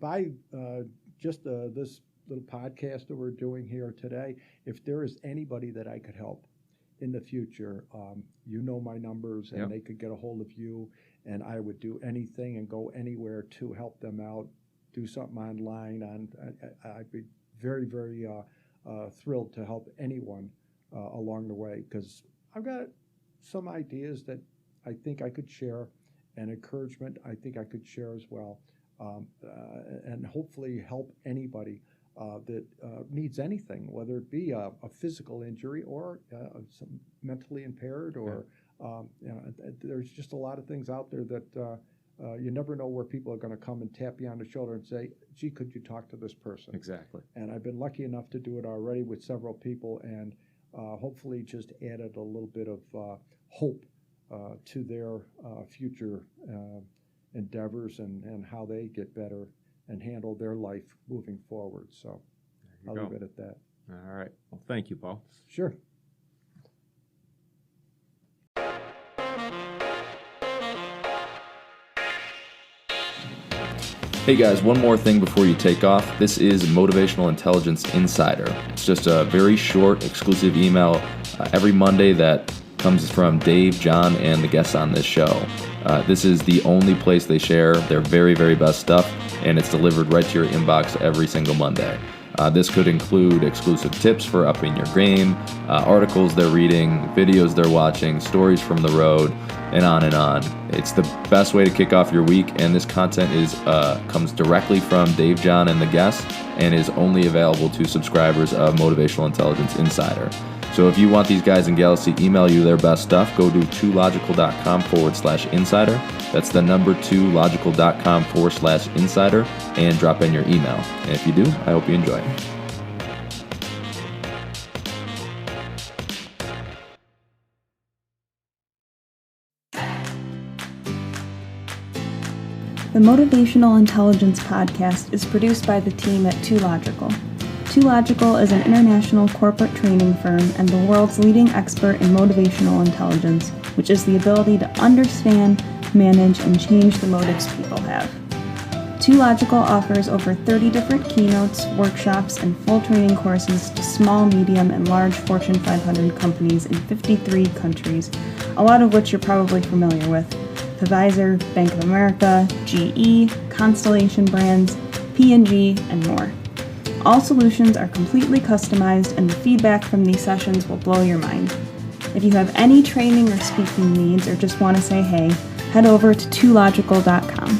by this little podcast that we're doing here today, if there is anybody that I could help in the future, my numbers, and they could get a hold of you, and I would do anything and go anywhere to help them out, do something online. I'd be very, very thrilled to help anyone along the way, because I've got some ideas that I think I could share, and encouragement I think I could share as well, and hopefully help anybody. that needs anything, whether it be a physical injury or some mentally impaired, or there's just a lot of things out there that you never know where people are going to come and tap you on the shoulder and say, gee, could you talk to this person? Exactly. And I've been lucky enough to do it already with several people, and hopefully just added a little bit of hope to their future endeavors and how they get better and handle their life moving forward. So I'll leave it at that. All right. Well, thank you, Paul. Sure. Hey guys, one more thing before you take off. This is Motivational Intelligence Insider. It's just a very short, exclusive email every Monday that comes from Dave, John, and the guests on this show. This is the only place they share their very, very best stuff, and it's delivered right to your inbox every single Monday. This could include exclusive tips for upping your game, articles they're reading, videos they're watching, stories from the road, and on and on. It's the best way to kick off your week, and this content comes directly from Dave, John, and the guests, and is only available to subscribers of Motivational Intelligence Insider. So if you want these guys and gals to email you their best stuff, go to 2logical.com/insider. That's the number 2logical.com/insider, and drop in your email. And if you do, I hope you enjoy it. The Motivational Intelligence Podcast is produced by the team at 2Logical. 2Logical is an international corporate training firm and the world's leading expert in motivational intelligence, which is the ability to understand, manage, and change the motives people have. 2Logical offers over 30 different keynotes, workshops, and full training courses to small, medium, and large Fortune 500 companies in 53 countries, a lot of which you're probably familiar with: Pfizer, Bank of America, GE, Constellation Brands, P&G, and more. All solutions are completely customized, and the feedback from these sessions will blow your mind. If you have any training or speaking needs or just want to say hey, head over to 2logical.com.